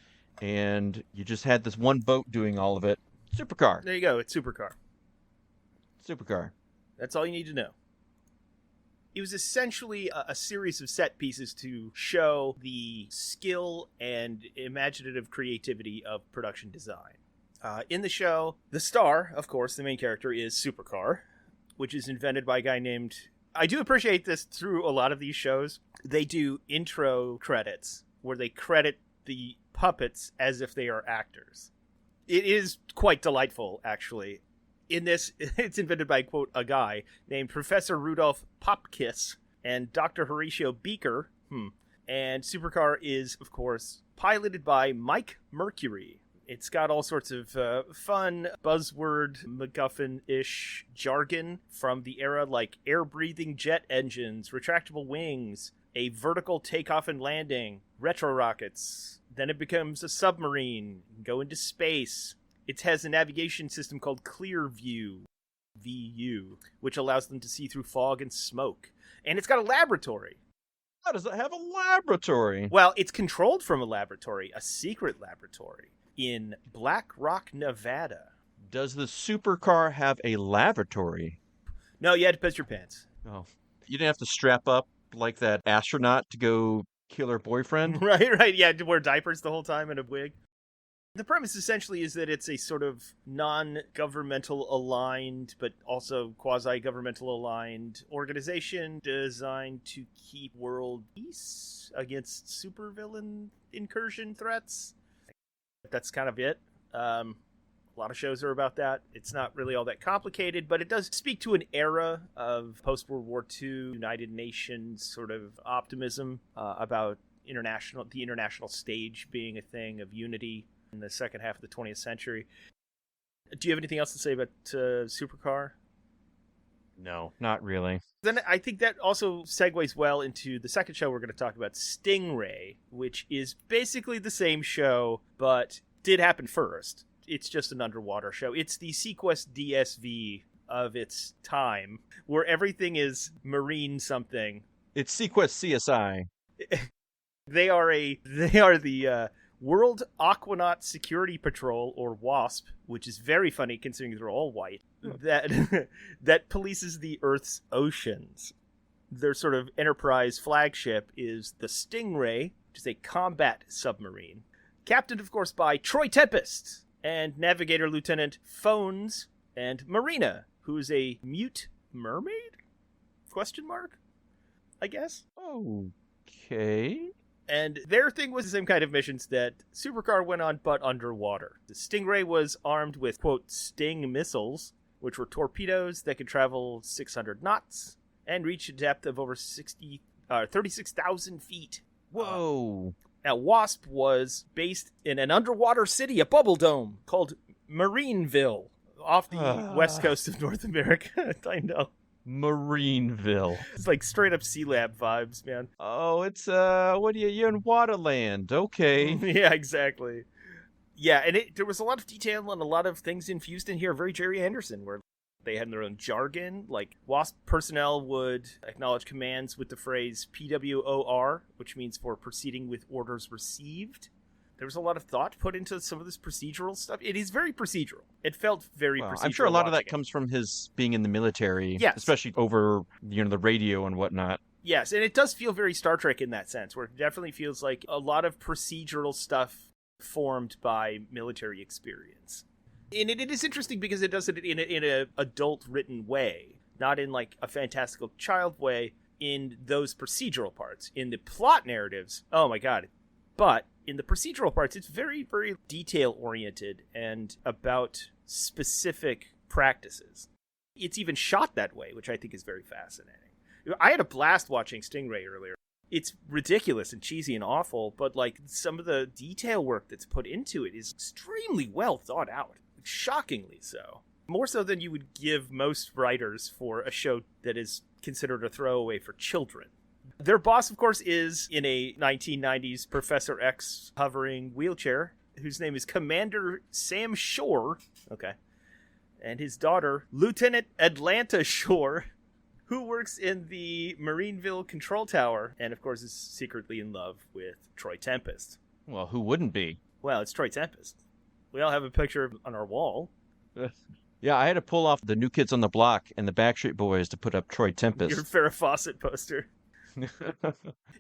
[SPEAKER 6] and you just had this one boat doing all of it. Supercar.
[SPEAKER 5] There you go. It's Supercar.
[SPEAKER 6] Supercar.
[SPEAKER 5] That's all you need to know. It was essentially a series of set pieces to show the skill and imaginative creativity of production design. In the show, the star, of course, the main character, is Supercar, which is invented by a guy named... I do appreciate this through a lot of these shows. They do intro credits where they credit the puppets as if they are actors. It is quite delightful, actually. In this, it's invented by, quote, a guy named Professor Rudolph Popkiss and Dr. Horatio Beaker. And Supercar is, of course, piloted by Mike Mercury. It's got all sorts of fun, buzzword, MacGuffin-ish jargon from the era like air-breathing jet engines, retractable wings, a vertical takeoff and landing, retro rockets. Then it becomes a submarine, go into space. It has a navigation system called Clearview, VU, which allows them to see through fog and smoke. And it's got a laboratory.
[SPEAKER 6] How does it have a laboratory?
[SPEAKER 5] Well, it's controlled from a laboratory, a secret laboratory, in Black Rock, Nevada.
[SPEAKER 6] Does the Supercar have a lavatory?
[SPEAKER 5] No, you had to piss your pants.
[SPEAKER 6] Oh. You didn't have to strap up like that astronaut to go kill her boyfriend?
[SPEAKER 5] Right, yeah, to wear diapers the whole time and a wig. The premise essentially is that it's a sort of non-governmental aligned, but also quasi-governmental aligned organization designed to keep world peace against supervillain incursion threats. That's kind of it. A lot of shows are about that. It's not really all that complicated, but it does speak to an era of post-World War II United Nations sort of optimism about the international stage being a thing of unity in the second half of the 20th century. Do you have anything else to say about Supercar?
[SPEAKER 6] No, not really.
[SPEAKER 5] Then I think that also segues well into the second show we're going to talk about, Stingray, which is basically the same show, but did happen first. It's just an underwater show. It's the Sequest DSV of its time, where everything is marine something.
[SPEAKER 6] It's Sequest CSI.
[SPEAKER 5] They are the World Aquanaut Security Patrol, or WASP, which is very funny considering they're all white, that polices the Earth's oceans. Their sort of enterprise flagship is the Stingray, which is a combat submarine, captained, of course, by Troy Tempest and Navigator Lieutenant Phones and Marina, who is a mute mermaid? Question mark? I guess.
[SPEAKER 6] Okay.
[SPEAKER 5] And their thing was the same kind of missions that Supercar went on, but underwater. The Stingray was armed with, quote, Sting missiles, which were torpedoes that could travel 600 knots and reach a depth of over 36,000 feet.
[SPEAKER 6] Whoa.
[SPEAKER 5] Now, WASP was based in an underwater city, a bubble dome, called Marineville, off the west coast of North America. I know.
[SPEAKER 6] Marineville.
[SPEAKER 5] It's like straight up Sea Lab vibes, man.
[SPEAKER 6] Oh, it's, you're in Waterland. Okay.
[SPEAKER 5] Yeah, exactly. Yeah, and there was a lot of detail and a lot of things infused in here, very Gerry Anderson, where they had their own jargon. Like, WASP personnel would acknowledge commands with the phrase PWOR, which means for proceeding with orders received. There was a lot of thought put into some of this procedural stuff. It is very procedural. It felt very procedural.
[SPEAKER 6] I'm sure a lot of that comes from his being in the military,
[SPEAKER 5] yes,
[SPEAKER 6] especially over the radio and whatnot.
[SPEAKER 5] Yes, and it does feel very Star Trek in that sense, where it definitely feels like a lot of procedural stuff formed by military experience. And it is interesting because it does it in a adult written way, not in like a fantastical child way in those procedural parts. In the plot narratives, oh my god. But in the procedural parts, it's very, very detail-oriented and about specific practices. It's even shot that way, which I think is very fascinating. I had a blast watching Stingray earlier. It's ridiculous and cheesy and awful, but like some of the detail work that's put into it is extremely well thought out. Shockingly so. More so than you would give most writers for a show that is considered a throwaway for children. Their boss, of course, is in a 1990s Professor X hovering wheelchair, whose name is Commander Sam Shore. Okay. And his daughter, Lieutenant Atlanta Shore, who works in the Marineville Control Tower, and of course is secretly in love with Troy Tempest.
[SPEAKER 6] Well, who wouldn't be? Well,
[SPEAKER 5] it's Troy Tempest. We all have a picture on our wall.
[SPEAKER 6] Yeah, I had to pull off the New Kids on the Block and the Backstreet Boys to put up Troy Tempest.
[SPEAKER 5] Your Farrah Fawcett poster. You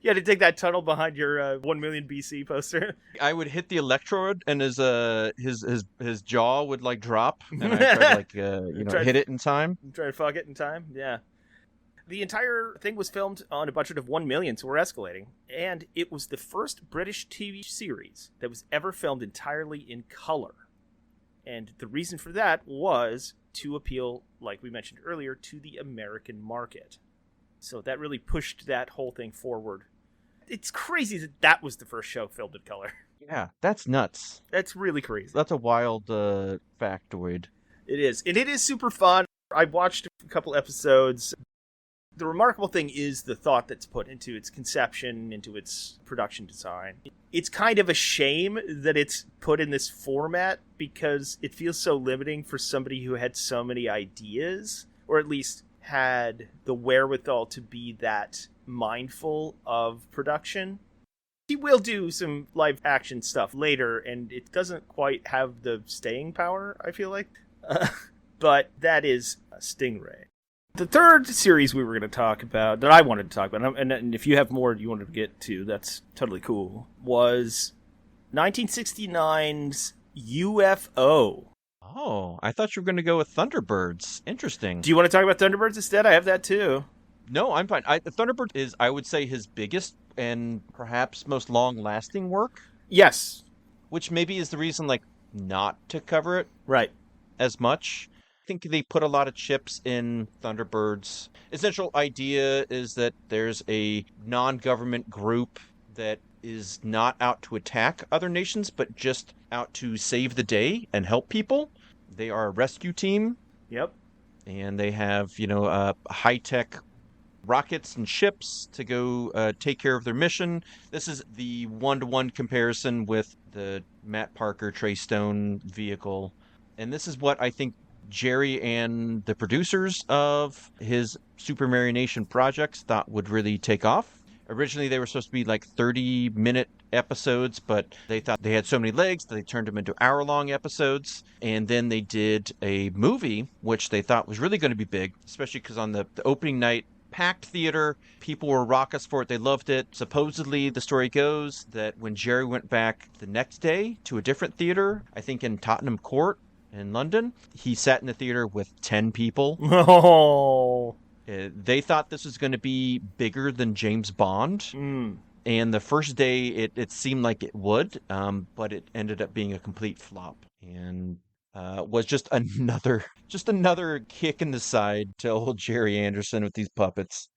[SPEAKER 5] had to dig that tunnel behind your 1 million BC poster.
[SPEAKER 6] I would hit the electrode, and his jaw would like drop, and I'd try to hit it in time.
[SPEAKER 5] Try to fuck it in time. Yeah. The entire thing was filmed on a budget of 1 million, so we're escalating. And it was the first British TV series that was ever filmed entirely in color. And the reason for that was to appeal, like we mentioned earlier, to the American market. So that really pushed that whole thing forward. It's crazy that was the first show filmed in color.
[SPEAKER 6] Yeah, that's nuts.
[SPEAKER 5] That's really crazy.
[SPEAKER 6] That's a wild factoid.
[SPEAKER 5] It is. And it is super fun. I watched a couple episodes. The remarkable thing is the thought that's put into its conception, into its production design. It's kind of a shame that it's put in this format because it feels so limiting for somebody who had so many ideas, or at least had the wherewithal to be that mindful of production. He will do some live action stuff later, and it doesn't quite have the staying power, I feel like. But that is Stingray. The third series we were going to talk about, that I wanted to talk about, and if you have more you wanted to get to, that's totally cool, was 1969's UFO.
[SPEAKER 6] Oh, I thought you were going to go with Thunderbirds. Interesting.
[SPEAKER 5] Do you want to talk about Thunderbirds instead? I have that too.
[SPEAKER 6] No, I'm fine. Thunderbird is, I would say, his biggest and perhaps most long-lasting work.
[SPEAKER 5] Yes.
[SPEAKER 6] Which maybe is the reason, not to cover it
[SPEAKER 5] right
[SPEAKER 6] as much. I think they put a lot of chips in Thunderbirds. Essential idea is that there's a non-government group that is not out to attack other nations, but just out to save the day and help people. They are a rescue team.
[SPEAKER 5] Yep.
[SPEAKER 6] and they have, high-tech rockets and ships to go take care of their mission. This is the one-to-one comparison with the Matt Parker, Trey Stone vehicle. And this is what I think Gerry and the producers of his Super Marionation projects thought would really take off. Originally, they were supposed to be like 30-minute episodes, but they thought they had so many legs that they turned them into hour-long episodes. And then they did a movie, which they thought was really going to be big, especially because on the opening night, packed theater, people were raucous for it. They loved it. Supposedly, the story goes that when Gerry went back the next day to a different theater, I think in Tottenham Court in London, he sat in the theater with 10 people.
[SPEAKER 5] Oh.
[SPEAKER 6] They thought this was going to be bigger than James Bond. And the first day, it seemed like it would, but it ended up being a complete flop. And was just another kick in the side to old Gerry Anderson with these puppets.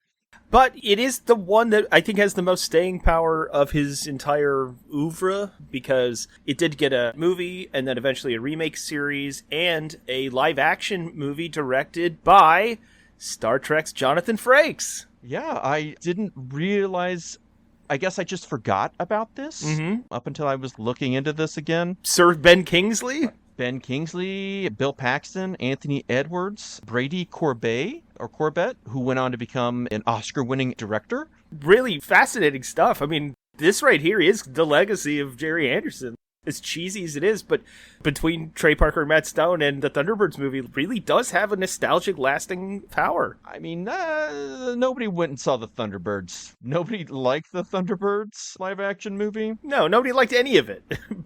[SPEAKER 5] But it is the one that I think has the most staying power of his entire oeuvre, because it did get a movie and then eventually a remake series and a live-action movie directed by Star Trek's Jonathan Frakes.
[SPEAKER 6] Yeah, I didn't realize... I guess I just forgot about this up until I was looking into this again.
[SPEAKER 5] Sir Ben Kingsley?
[SPEAKER 6] Ben Kingsley, Bill Paxton, Anthony Edwards, Brady Corbett, who went on to become an Oscar-winning director.
[SPEAKER 5] Really fascinating stuff. I mean, this right here is the legacy of Gerry Anderson. As cheesy as it is, but between Trey Parker and Matt Stone and the Thunderbirds movie, really does have a nostalgic, lasting power.
[SPEAKER 6] I mean, nobody went and saw the Thunderbirds. Nobody liked the Thunderbirds live-action movie.
[SPEAKER 5] No, nobody liked any of it,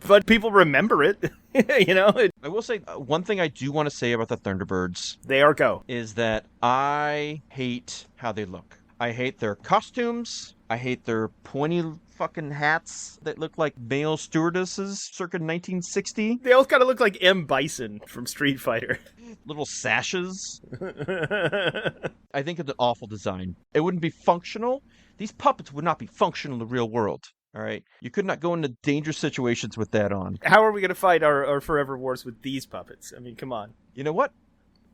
[SPEAKER 5] but people remember it.
[SPEAKER 6] I will say, one thing I do want to say about the Thunderbirds...
[SPEAKER 5] They are go.
[SPEAKER 6] ...is that I hate how they look. I hate their costumes. I hate their pointy fucking hats that look like male stewardesses circa 1960.
[SPEAKER 5] They all kind of look like M. Bison from Street Fighter.
[SPEAKER 6] Little sashes. I think it's an awful design. It wouldn't be functional. These puppets would not be functional in the real world. All right? You could not go into dangerous situations with that on.
[SPEAKER 5] How are we going to fight our forever wars with these puppets? I mean, come on.
[SPEAKER 6] You know what?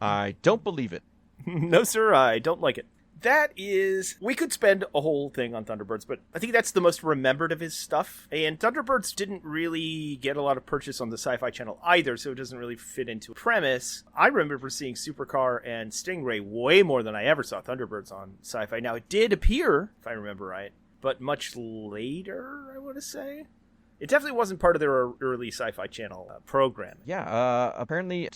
[SPEAKER 6] I don't believe it.
[SPEAKER 5] No, sir, I don't like it. We could spend a whole thing on Thunderbirds, but I think that's the most remembered of his stuff. And Thunderbirds didn't really get a lot of purchase on the Sci-Fi Channel either, so it doesn't really fit into a premise. I remember seeing Supercar and Stingray way more than I ever saw Thunderbirds on Sci-Fi. Now, it did appear, if I remember right, but much later, I want to say. It definitely wasn't part of their early Sci-Fi Channel program.
[SPEAKER 6] Yeah, apparently...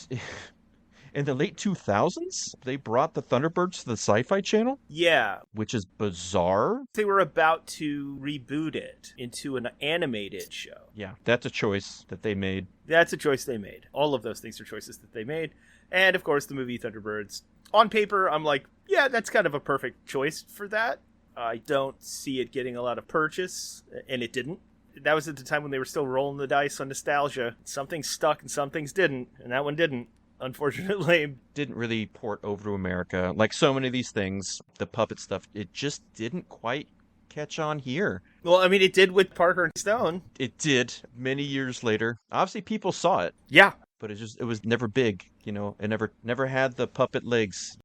[SPEAKER 6] In the late 2000s, they brought the Thunderbirds to the Sci-Fi Channel?
[SPEAKER 5] Yeah.
[SPEAKER 6] Which is bizarre.
[SPEAKER 5] They were about to reboot it into an animated show.
[SPEAKER 6] Yeah, that's a choice that they made.
[SPEAKER 5] That's a choice they made. All of those things are choices that they made. And, of course, the movie Thunderbirds. On paper, I'm like, yeah, that's kind of a perfect choice for that. I don't see it getting a lot of purchase, and it didn't. That was at the time when they were still rolling the dice on nostalgia. Some things stuck and some things didn't, and that one didn't. Unfortunately,
[SPEAKER 6] didn't really port over to America. Like so many of these things, the puppet stuff, it just didn't quite catch on here.
[SPEAKER 5] Well, I mean, it did with Parker and Stone.
[SPEAKER 6] It did many years later. Obviously, people saw it.
[SPEAKER 5] Yeah.
[SPEAKER 6] But it was never big, you know. It never had the puppet legs.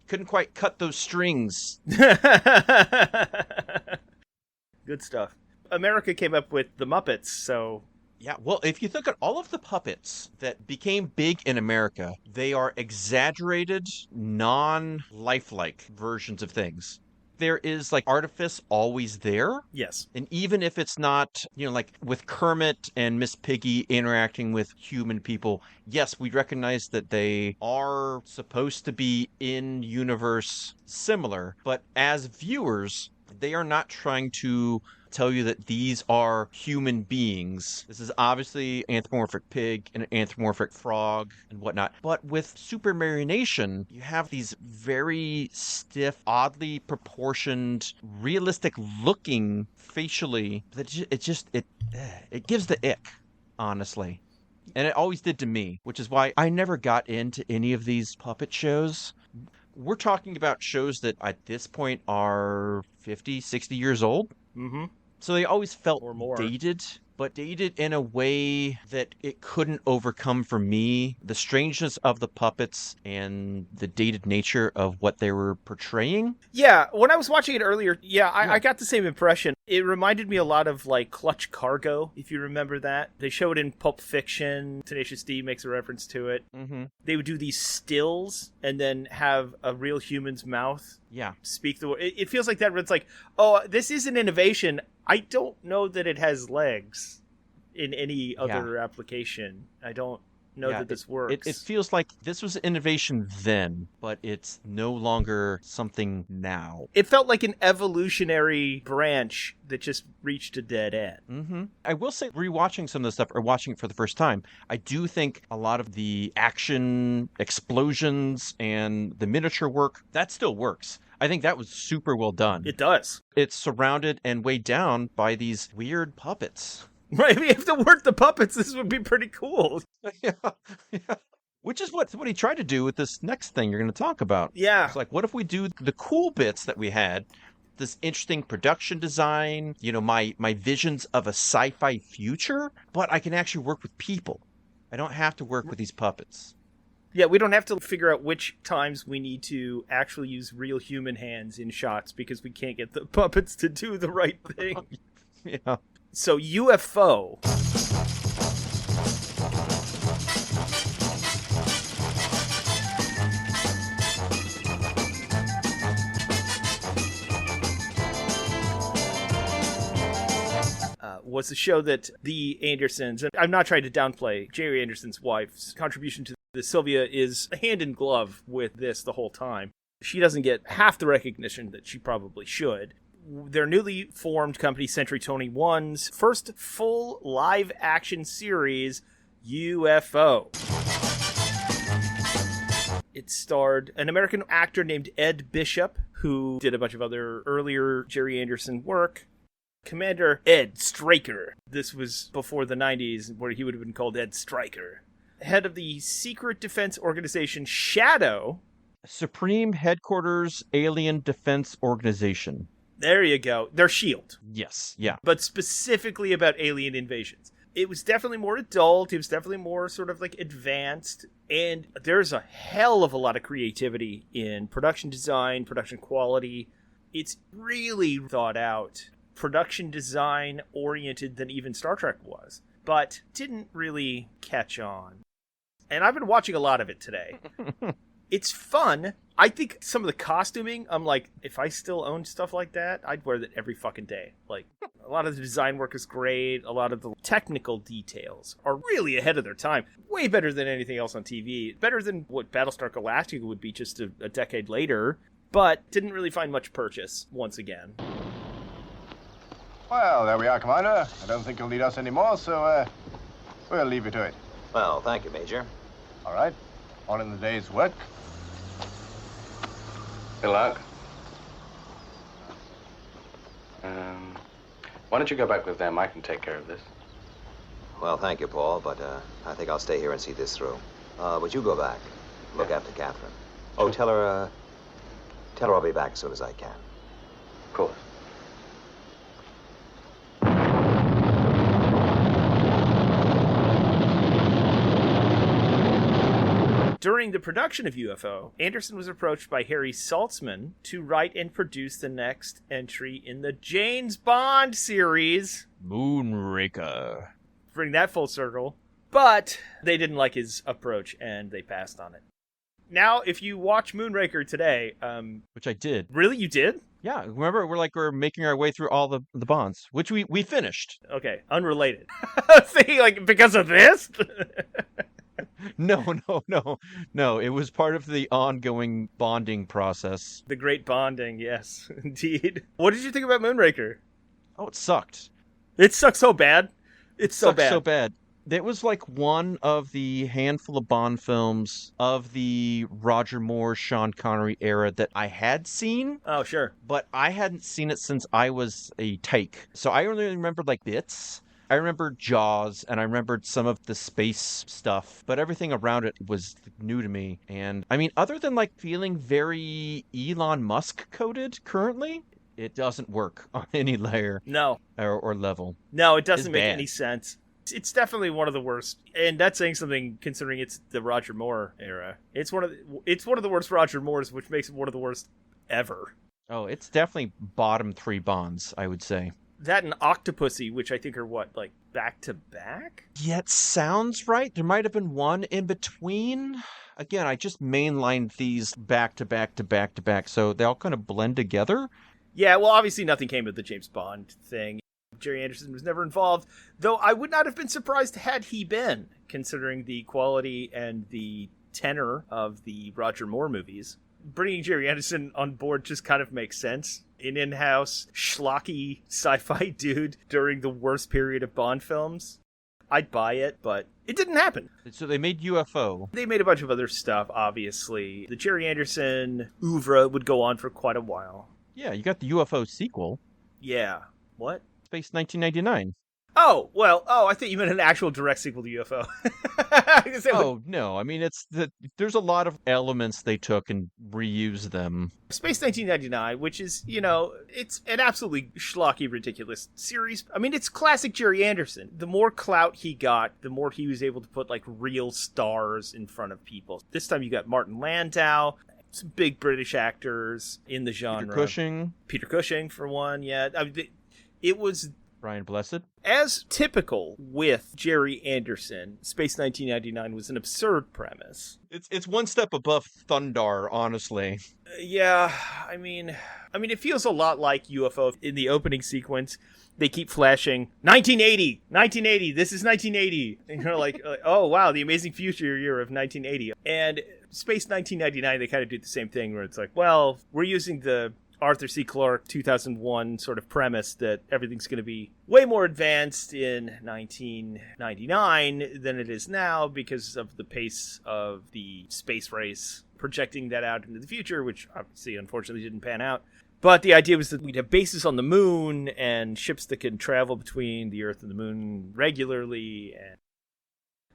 [SPEAKER 6] Couldn't quite cut those strings.
[SPEAKER 5] Good stuff. America came up with the Muppets, so...
[SPEAKER 6] Yeah, well, if you look at all of the puppets that became big in America, they are exaggerated, non-lifelike versions of things. There is, like, artifice always there.
[SPEAKER 5] Yes.
[SPEAKER 6] And even if it's not, you know, like with Kermit and Miss Piggy interacting with human people, yes, we recognize that they are supposed to be in-universe similar, but as viewers, they are not trying to tell you that these are human beings. This is obviously anthropomorphic pig and an anthropomorphic frog and whatnot. But with Super Marionation, you have these very stiff, oddly proportioned, realistic looking facially. It gives the ick, honestly. And it always did to me, which is why I never got into any of these puppet shows. We're talking about shows that at this point are 50, 60 years old.
[SPEAKER 5] Mm-hmm.
[SPEAKER 6] So they always felt
[SPEAKER 5] or more.
[SPEAKER 6] dated. but dated in a way that it couldn't overcome for me the strangeness of the puppets and the dated nature of what they were portraying.
[SPEAKER 5] Yeah, when I was watching it earlier, I got the same impression. It reminded me a lot of like Clutch Cargo, if you remember that. They show it in Pulp Fiction. Tenacious D makes a reference to it.
[SPEAKER 6] Mm-hmm.
[SPEAKER 5] They would do these stills and then have a real human's mouth speak the word. It feels like that, where it's like, oh, this is an innovation. I don't know that it has legs in any other application. I don't know that this works.
[SPEAKER 6] It feels like this was innovation then, but it's no longer something now.
[SPEAKER 5] It felt like an evolutionary branch that just reached a dead end.
[SPEAKER 6] Mm-hmm. I will say, rewatching some of the stuff, or watching it for the first time, I do think a lot of the action, explosions, and the miniature work, that still works. I think that was super well done.
[SPEAKER 5] It does.
[SPEAKER 6] It's surrounded and weighed down by these weird puppets.
[SPEAKER 5] Right, if to work the puppets, this would be pretty cool.
[SPEAKER 6] Yeah. Which is what he tried to do with this next thing you're going to talk about.
[SPEAKER 5] Yeah.
[SPEAKER 6] It's like, what if we do the cool bits that we had, this interesting production design, my visions of a sci-fi future, but I can actually work with people. I don't have to work with these puppets.
[SPEAKER 5] Yeah, we don't have to figure out which times we need to actually use real human hands in shots because we can't get the puppets to do the right thing.
[SPEAKER 6] Yeah.
[SPEAKER 5] So UFO. Was the show that the Andersons, and I'm not trying to downplay Gerry Anderson's wife's contribution to this. Sylvia is hand in glove with this the whole time. She doesn't get half the recognition that she probably should. Their newly formed company, Century 21's first full live-action series, UFO. It starred an American actor named Ed Bishop, who did a bunch of other earlier Gerry Anderson work. Commander Ed Straker. This was before the 90s, where he would have been called Ed Stryker. Head of the secret defense organization Shadow.
[SPEAKER 6] Supreme Headquarters Alien Defense Organization.
[SPEAKER 5] There you go. They're S.H.I.E.L.D.
[SPEAKER 6] Yes, yeah.
[SPEAKER 5] But specifically about alien invasions. It was definitely more adult. It was definitely more sort of like advanced. And there's a hell of a lot of creativity in production design, production quality. It's really thought out. Production design oriented than even Star Trek was, but didn't really catch on. And I've been watching a lot of it today. It's fun. I think some of the costuming, I'm like, if I still owned stuff like that, I'd wear that every fucking day. Like, a lot of the design work is great. A lot of the technical details are really ahead of their time. Way better than anything else on TV. Better than what Battlestar Galactica would be just a decade later, but didn't really find much purchase once again.
[SPEAKER 10] Well, there we are, Commander. I don't think you'll need us anymore, so, we'll leave you to it.
[SPEAKER 7] Well, thank you, Major.
[SPEAKER 10] All right. On in the day's work.
[SPEAKER 11] Good luck. Why don't you go back with them? I can take care of this.
[SPEAKER 7] Well, thank you, Paul, but I think I'll stay here and see this through. But you go back. Look after Catherine. Oh, tell her I'll be back as soon as I can.
[SPEAKER 11] Of course.
[SPEAKER 5] During the production of UFO, Anderson was approached by Harry Saltzman to write and produce the next entry in the James Bond series,
[SPEAKER 6] Moonraker.
[SPEAKER 5] Bring that full circle. But they didn't like his approach, and they passed on it. Now, if you watch Moonraker today...
[SPEAKER 6] which I did.
[SPEAKER 5] Really? You did?
[SPEAKER 6] Yeah, remember, we're making our way through all the Bonds, which we finished.
[SPEAKER 5] Okay, unrelated. I was thinking, like, because of this?
[SPEAKER 6] No. It was part of the ongoing bonding process.
[SPEAKER 5] The great bonding, yes, indeed. What did you think about Moonraker?
[SPEAKER 6] Oh, it sucked.
[SPEAKER 5] It sucked so bad. It's so bad.
[SPEAKER 6] So bad. It was like one of the handful of Bond films of the Roger Moore, Sean Connery era that I had seen.
[SPEAKER 5] Oh, sure.
[SPEAKER 6] But I hadn't seen it since I was a tyke. So I only remembered like bits. I remembered Jaws, and I remembered some of the space stuff, but everything around it was new to me. And I mean, other than like feeling very Elon Musk coded currently, It doesn't work on any layer
[SPEAKER 5] No.
[SPEAKER 6] or level.
[SPEAKER 5] No, it doesn't
[SPEAKER 6] It's
[SPEAKER 5] make
[SPEAKER 6] bad.
[SPEAKER 5] any sense. It's definitely one of the worst, and that's saying something considering it's the Roger Moore era. It's one of the worst Roger Moores, which makes it one of the worst ever.
[SPEAKER 6] Oh, it's definitely bottom 3 Bonds, I would say.
[SPEAKER 5] That and Octopussy, which I think are like back to back?
[SPEAKER 6] Yeah, it sounds right. There might have been one in between. Again, I just mainlined these back to back to back to back, so they all kind of blend together.
[SPEAKER 5] Yeah, well, obviously nothing came of the James Bond thing. Gerry Anderson was never involved, though I would not have been surprised had he been, considering the quality and the tenor of the Roger Moore movies. Bringing Gerry Anderson on board just kind of makes sense. An in-house, schlocky sci-fi dude during the worst period of Bond films. I'd buy it, but it didn't happen.
[SPEAKER 6] So they made UFO.
[SPEAKER 5] They made a bunch of other stuff, obviously. The Gerry Anderson oeuvre would go on for quite a while.
[SPEAKER 6] Yeah, you got the UFO sequel.
[SPEAKER 5] Yeah. What?
[SPEAKER 6] Space 1999.
[SPEAKER 5] Oh, I thought you meant an actual direct sequel to UFO.
[SPEAKER 6] Oh, no. I mean, there's a lot of elements they took and reused them.
[SPEAKER 5] Space 1999, which is, it's an absolutely schlocky, ridiculous series. I mean, it's classic Gerry Anderson. The more clout he got, the more he was able to put, real stars in front of people. This time you got Martin Landau, some big British actors in the genre. Peter Cushing, for one, yeah. I mean, it was...
[SPEAKER 6] Brian Blessed.
[SPEAKER 5] As typical with Gerry Anderson, Space 1999 was an absurd premise.
[SPEAKER 6] It's one step above Thundar, honestly.
[SPEAKER 5] Yeah, I mean, it feels a lot like UFO. In the opening sequence, they keep flashing 1980. This is 1980, and you're like, oh wow, the amazing future year of 1980. And Space 1999, they kind of do the same thing, where it's like, well, we're using the Arthur C. Clarke 2001 sort of premise that everything's going to be way more advanced in 1999 than it is now because of the pace of the space race, projecting that out into the future, which obviously unfortunately didn't pan out. But the idea was that we'd have bases on the moon and ships that can travel between the Earth and the moon regularly.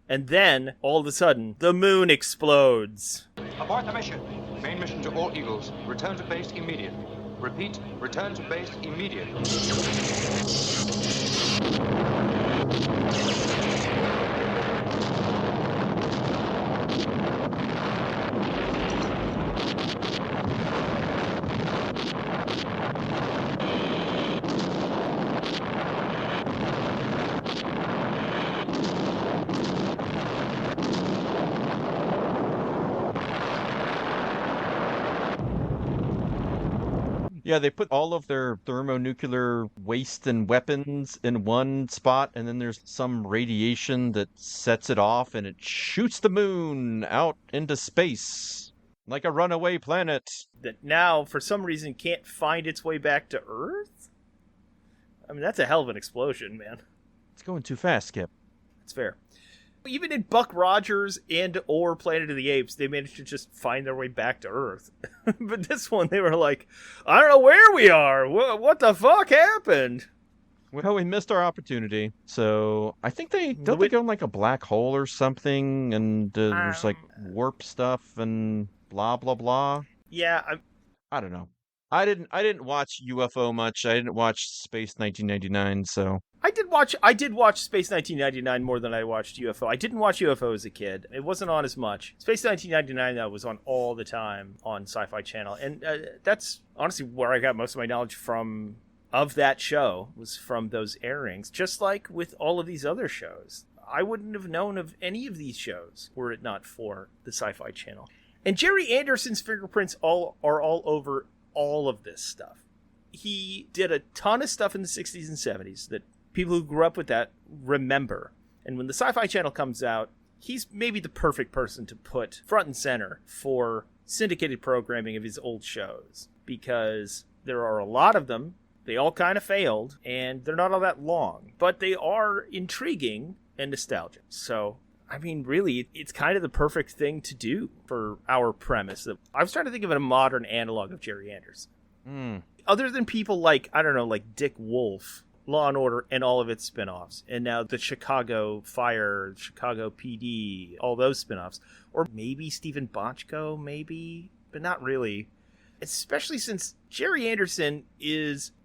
[SPEAKER 5] And then, all of a sudden, the moon explodes.
[SPEAKER 12] Abort the mission. Main mission to all Eagles. Return to base immediate. Repeat, return to base immediate.
[SPEAKER 6] Yeah, they put all of their thermonuclear waste and weapons in one spot, and then there's some radiation that sets it off, and it shoots the moon out into space like a runaway planet.
[SPEAKER 5] That now, for some reason, can't find its way back to Earth? I mean, that's a hell of an explosion, man.
[SPEAKER 6] It's going too fast, Skip.
[SPEAKER 5] It's fair. Even in Buck Rogers and or Planet of the Apes, they managed to just find their way back to Earth. But this one, they were like, I don't know where we are. What the fuck happened?
[SPEAKER 6] Well, we missed our opportunity. So I think they go in like a black hole or something, and there's like warp stuff and blah blah blah.
[SPEAKER 5] Yeah,
[SPEAKER 6] I don't know. I didn't watch UFO much. I didn't watch Space 1999, so
[SPEAKER 5] I did watch Space 1999 more than I watched UFO. I didn't watch UFO as a kid. It wasn't on as much. Space 1999 though was on all the time on Sci Fi Channel, and that's honestly where I got most of my knowledge from of that show, was from those airings. Just like with all of these other shows, I wouldn't have known of any of these shows were it not for the Sci Fi Channel. And Gerry Anderson's fingerprints are all over all of this stuff. He did a ton of stuff in the 60s and 70s that people who grew up with that remember. And when the Sci-Fi Channel comes out, he's maybe the perfect person to put front and center for syndicated programming of his old shows, because there are a lot of them. They all kind of failed, and they're not all that long, but they are intriguing and nostalgic. So, I mean, really, it's kind of the perfect thing to do for our premise. I was trying to think of a modern analog of Gerry Anderson. Other than people like, I don't know, like Dick Wolf, Law and Order, and all of its spin-offs. And now the Chicago Fire, Chicago PD, all those spin-offs. Or maybe Stephen Bochco, maybe, but not really. especially since Gerry Anderson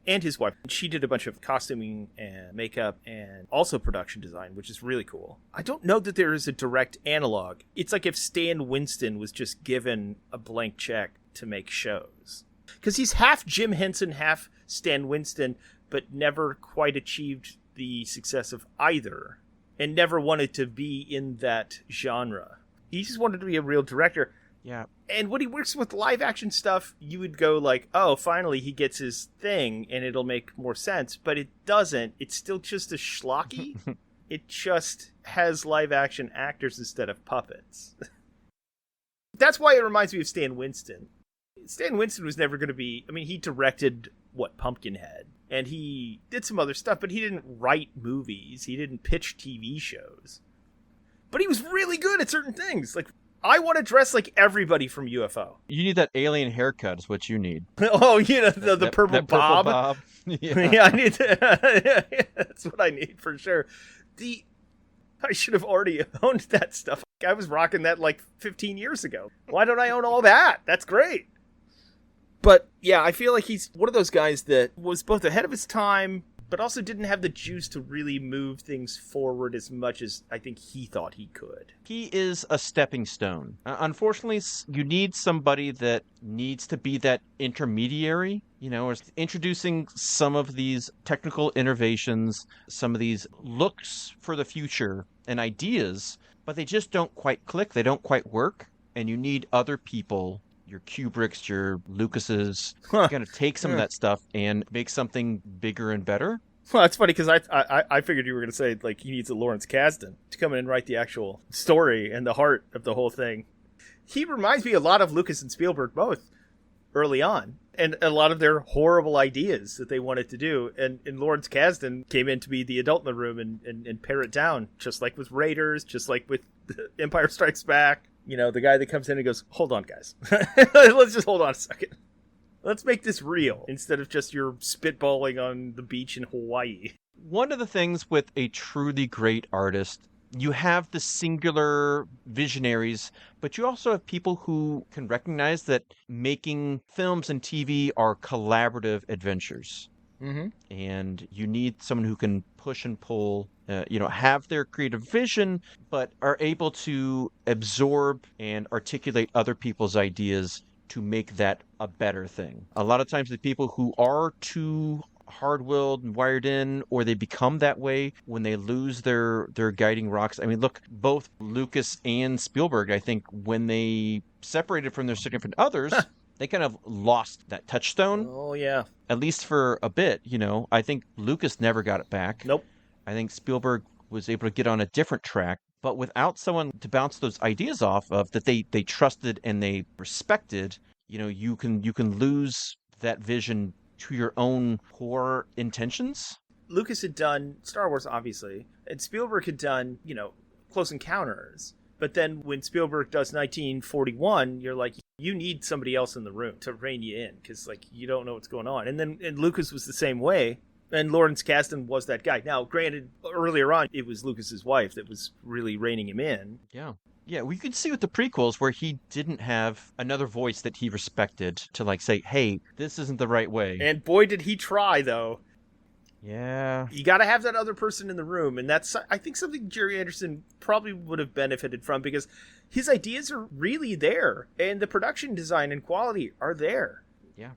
[SPEAKER 5] and his wife, she did a bunch of costuming and makeup and also production design, which is really cool. I don't know that there is a direct analog. It's like if Stan Winston was just given a blank check to make shows. Because he's half Jim Henson, half Stan Winston, but never quite achieved the success of either, and never wanted to be in that genre. He just wanted to be a real director.
[SPEAKER 6] Yeah.
[SPEAKER 5] And when he works with live action stuff, you would go like, oh, finally he gets his thing and it'll make more sense. But it doesn't. It's still just a schlocky. It just has live action actors instead of puppets. That's why it reminds me of Stan Winston. Stan Winston was never going to be... I mean, he directed, Pumpkinhead. And he did some other stuff, but he didn't write movies. He didn't pitch TV shows. But he was really good at certain things. Like, I want to dress like everybody from UFO.
[SPEAKER 6] You need that alien haircut is what you need.
[SPEAKER 5] Oh, the purple bob.
[SPEAKER 6] Purple bob. Yeah.
[SPEAKER 5] Yeah, I need to, that's what I need for sure. I should have already owned that stuff. I was rocking that like 15 years ago. Why don't I own all that? That's great. But yeah, I feel like he's one of those guys that was both ahead of his time, but also didn't have the juice to really move things forward as much as I think he thought he could.
[SPEAKER 6] He is a stepping stone. Unfortunately, you need somebody that needs to be that intermediary, or introducing some of these technical innovations, some of these looks for the future and ideas, but they just don't quite click. They don't quite work. And you need other people, your Kubricks, your Lucases, kind of take some of that stuff and make something bigger and better.
[SPEAKER 5] Well, that's funny because I figured you were going to say like he needs a Lawrence Kasdan to come in and write the actual story and the heart of the whole thing. He reminds me a lot of Lucas and Spielberg both early on, and a lot of their horrible ideas that they wanted to do. And Lawrence Kasdan came in to be the adult in the room and pare it down, just like with Raiders, just like with Empire Strikes Back. The guy that comes in and goes, hold on, guys. Let's just hold on a second. Let's make this real instead of just your spitballing on the beach in Hawaii.
[SPEAKER 6] One of the things with a truly great artist, you have the singular visionaries, but you also have people who can recognize that making films and TV are collaborative adventures. Mm-hmm. And you need someone who can push and pull, have their creative vision, but are able to absorb and articulate other people's ideas to make that a better thing. A lot of times the people who are too hard-willed and wired in, or they become that way when they lose their guiding rocks. I mean, look, both Lucas and Spielberg, I think, when they separated from their significant others, they kind of lost that touchstone.
[SPEAKER 5] Oh, yeah.
[SPEAKER 6] At least for a bit, I think Lucas never got it back.
[SPEAKER 5] Nope.
[SPEAKER 6] I think Spielberg was able to get on a different track, but without someone to bounce those ideas off of that they trusted and they respected, you can lose that vision to your own poor intentions.
[SPEAKER 5] Lucas had done Star Wars, obviously, and Spielberg had done, Close Encounters. But then when Spielberg does 1941, you're like, you need somebody else in the room to rein you in because, you don't know what's going on. And Lucas was the same way. And Lawrence Kasdan was that guy. Now, granted, earlier on, it was Lucas's wife that was really reining him in.
[SPEAKER 6] Yeah. Yeah, we could see with the prequels where he didn't have another voice that he respected to, say, hey, this isn't the right way.
[SPEAKER 5] And boy, did he try, though.
[SPEAKER 6] Yeah.
[SPEAKER 5] You got to have that other person in the room. And that's, I think, something Gerry Anderson probably would have benefited from because his ideas are really there. And the production design and quality are there.
[SPEAKER 6] Yeah.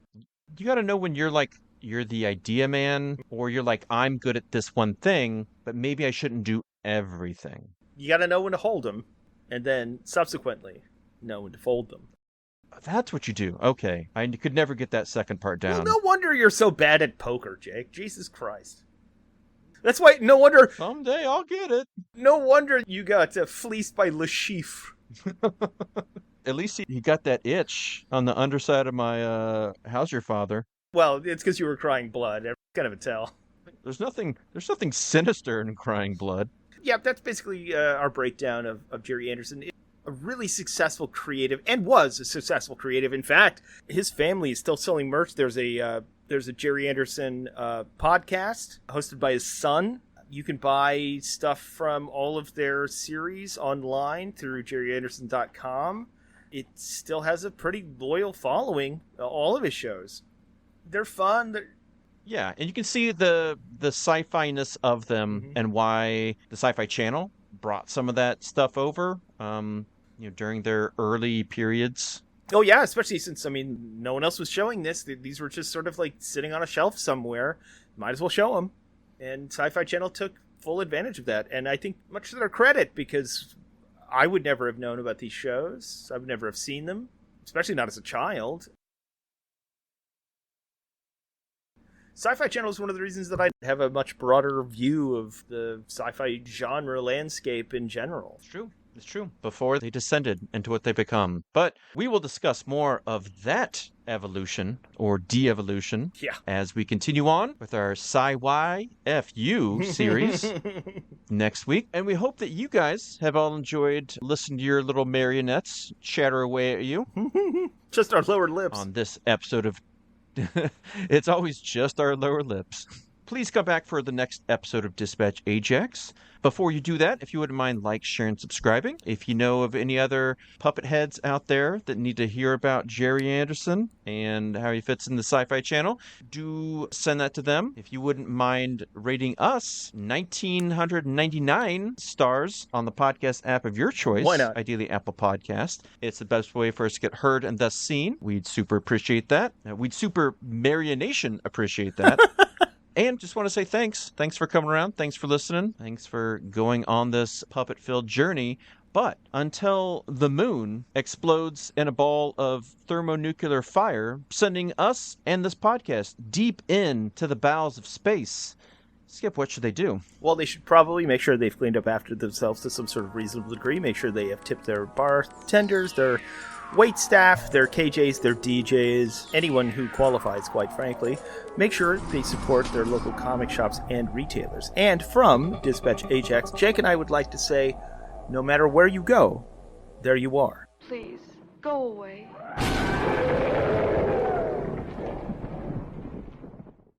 [SPEAKER 6] You got to know when you're the idea man, or you're like, I'm good at this one thing, but maybe I shouldn't do everything.
[SPEAKER 5] You got to know when to hold them, and then subsequently know when to fold them.
[SPEAKER 6] That's what you do. Okay. I could never get that second part down.
[SPEAKER 5] Well, no wonder you're so bad at poker, Jake. Jesus Christ. That's why, no wonder...
[SPEAKER 6] Someday I'll get it.
[SPEAKER 5] No wonder you got fleeced by Le Chiffre.
[SPEAKER 6] At least he got that itch on the underside of my How's Your Father?
[SPEAKER 5] Well, it's because you were crying blood. It's kind of a tell.
[SPEAKER 6] There's nothing sinister in crying blood.
[SPEAKER 5] Yeah, that's basically our breakdown of Gerry Anderson. A really successful creative, and was a successful creative. In fact, his family is still selling merch. There's a Gerry Anderson podcast hosted by his son. You can buy stuff from all of their series online through GerryAnderson.com. it still has a pretty loyal following, all of his shows. They're fun.
[SPEAKER 6] Yeah, and you can see the sci-fi-ness of them and why the Sci-Fi Channel brought some of that stuff over during their early periods.
[SPEAKER 5] Oh, yeah, especially since, no one else was showing this. These were just sort of like sitting on a shelf somewhere. Might as well show them. And Sci-Fi Channel took full advantage of that. And I think much to their credit, because I would never have known about these shows. I would never have seen them, especially not as a child. Sci-Fi Channel is one of the reasons that I have a much broader view of the sci-fi genre landscape in general.
[SPEAKER 6] It's true. Before they descended into what they become. But we will discuss more of that evolution or de-evolution as we continue on with our Sci-Why FU series next week. And we hope that you guys have all enjoyed listening to your little marionettes chatter away at you.
[SPEAKER 5] Just our lower lips.
[SPEAKER 6] On this episode of It's always just our lower lips. Please come back for the next episode of Dispatch Ajax. Before you do that, if you wouldn't mind sharing, and subscribing. If you know of any other puppet heads out there that need to hear about Gerry Anderson and how he fits in the Sci-Fi Channel, do send that to them. If you wouldn't mind rating us 1,999 stars on the podcast app of your choice.
[SPEAKER 5] Why not?
[SPEAKER 6] Ideally Apple Podcast. It's the best way for us to get heard and thus seen. We'd super appreciate that. We'd super Marionation appreciate that. And just want to say thanks. Thanks for coming around. Thanks for listening. Thanks for going on this puppet-filled journey. But until the moon explodes in a ball of thermonuclear fire, sending us and this podcast deep into the bowels of space, Skip, what should they do?
[SPEAKER 5] Well, they should probably make sure they've cleaned up after themselves to some sort of reasonable degree. Make sure they have tipped their bartenders, their wait staff, their KJs, their DJs, anyone who qualifies, quite frankly. Make sure they support their local comic shops and retailers. And from Dispatch Ajax, Jake and I would like to say, no matter where you go, there you are.
[SPEAKER 3] Please, go away.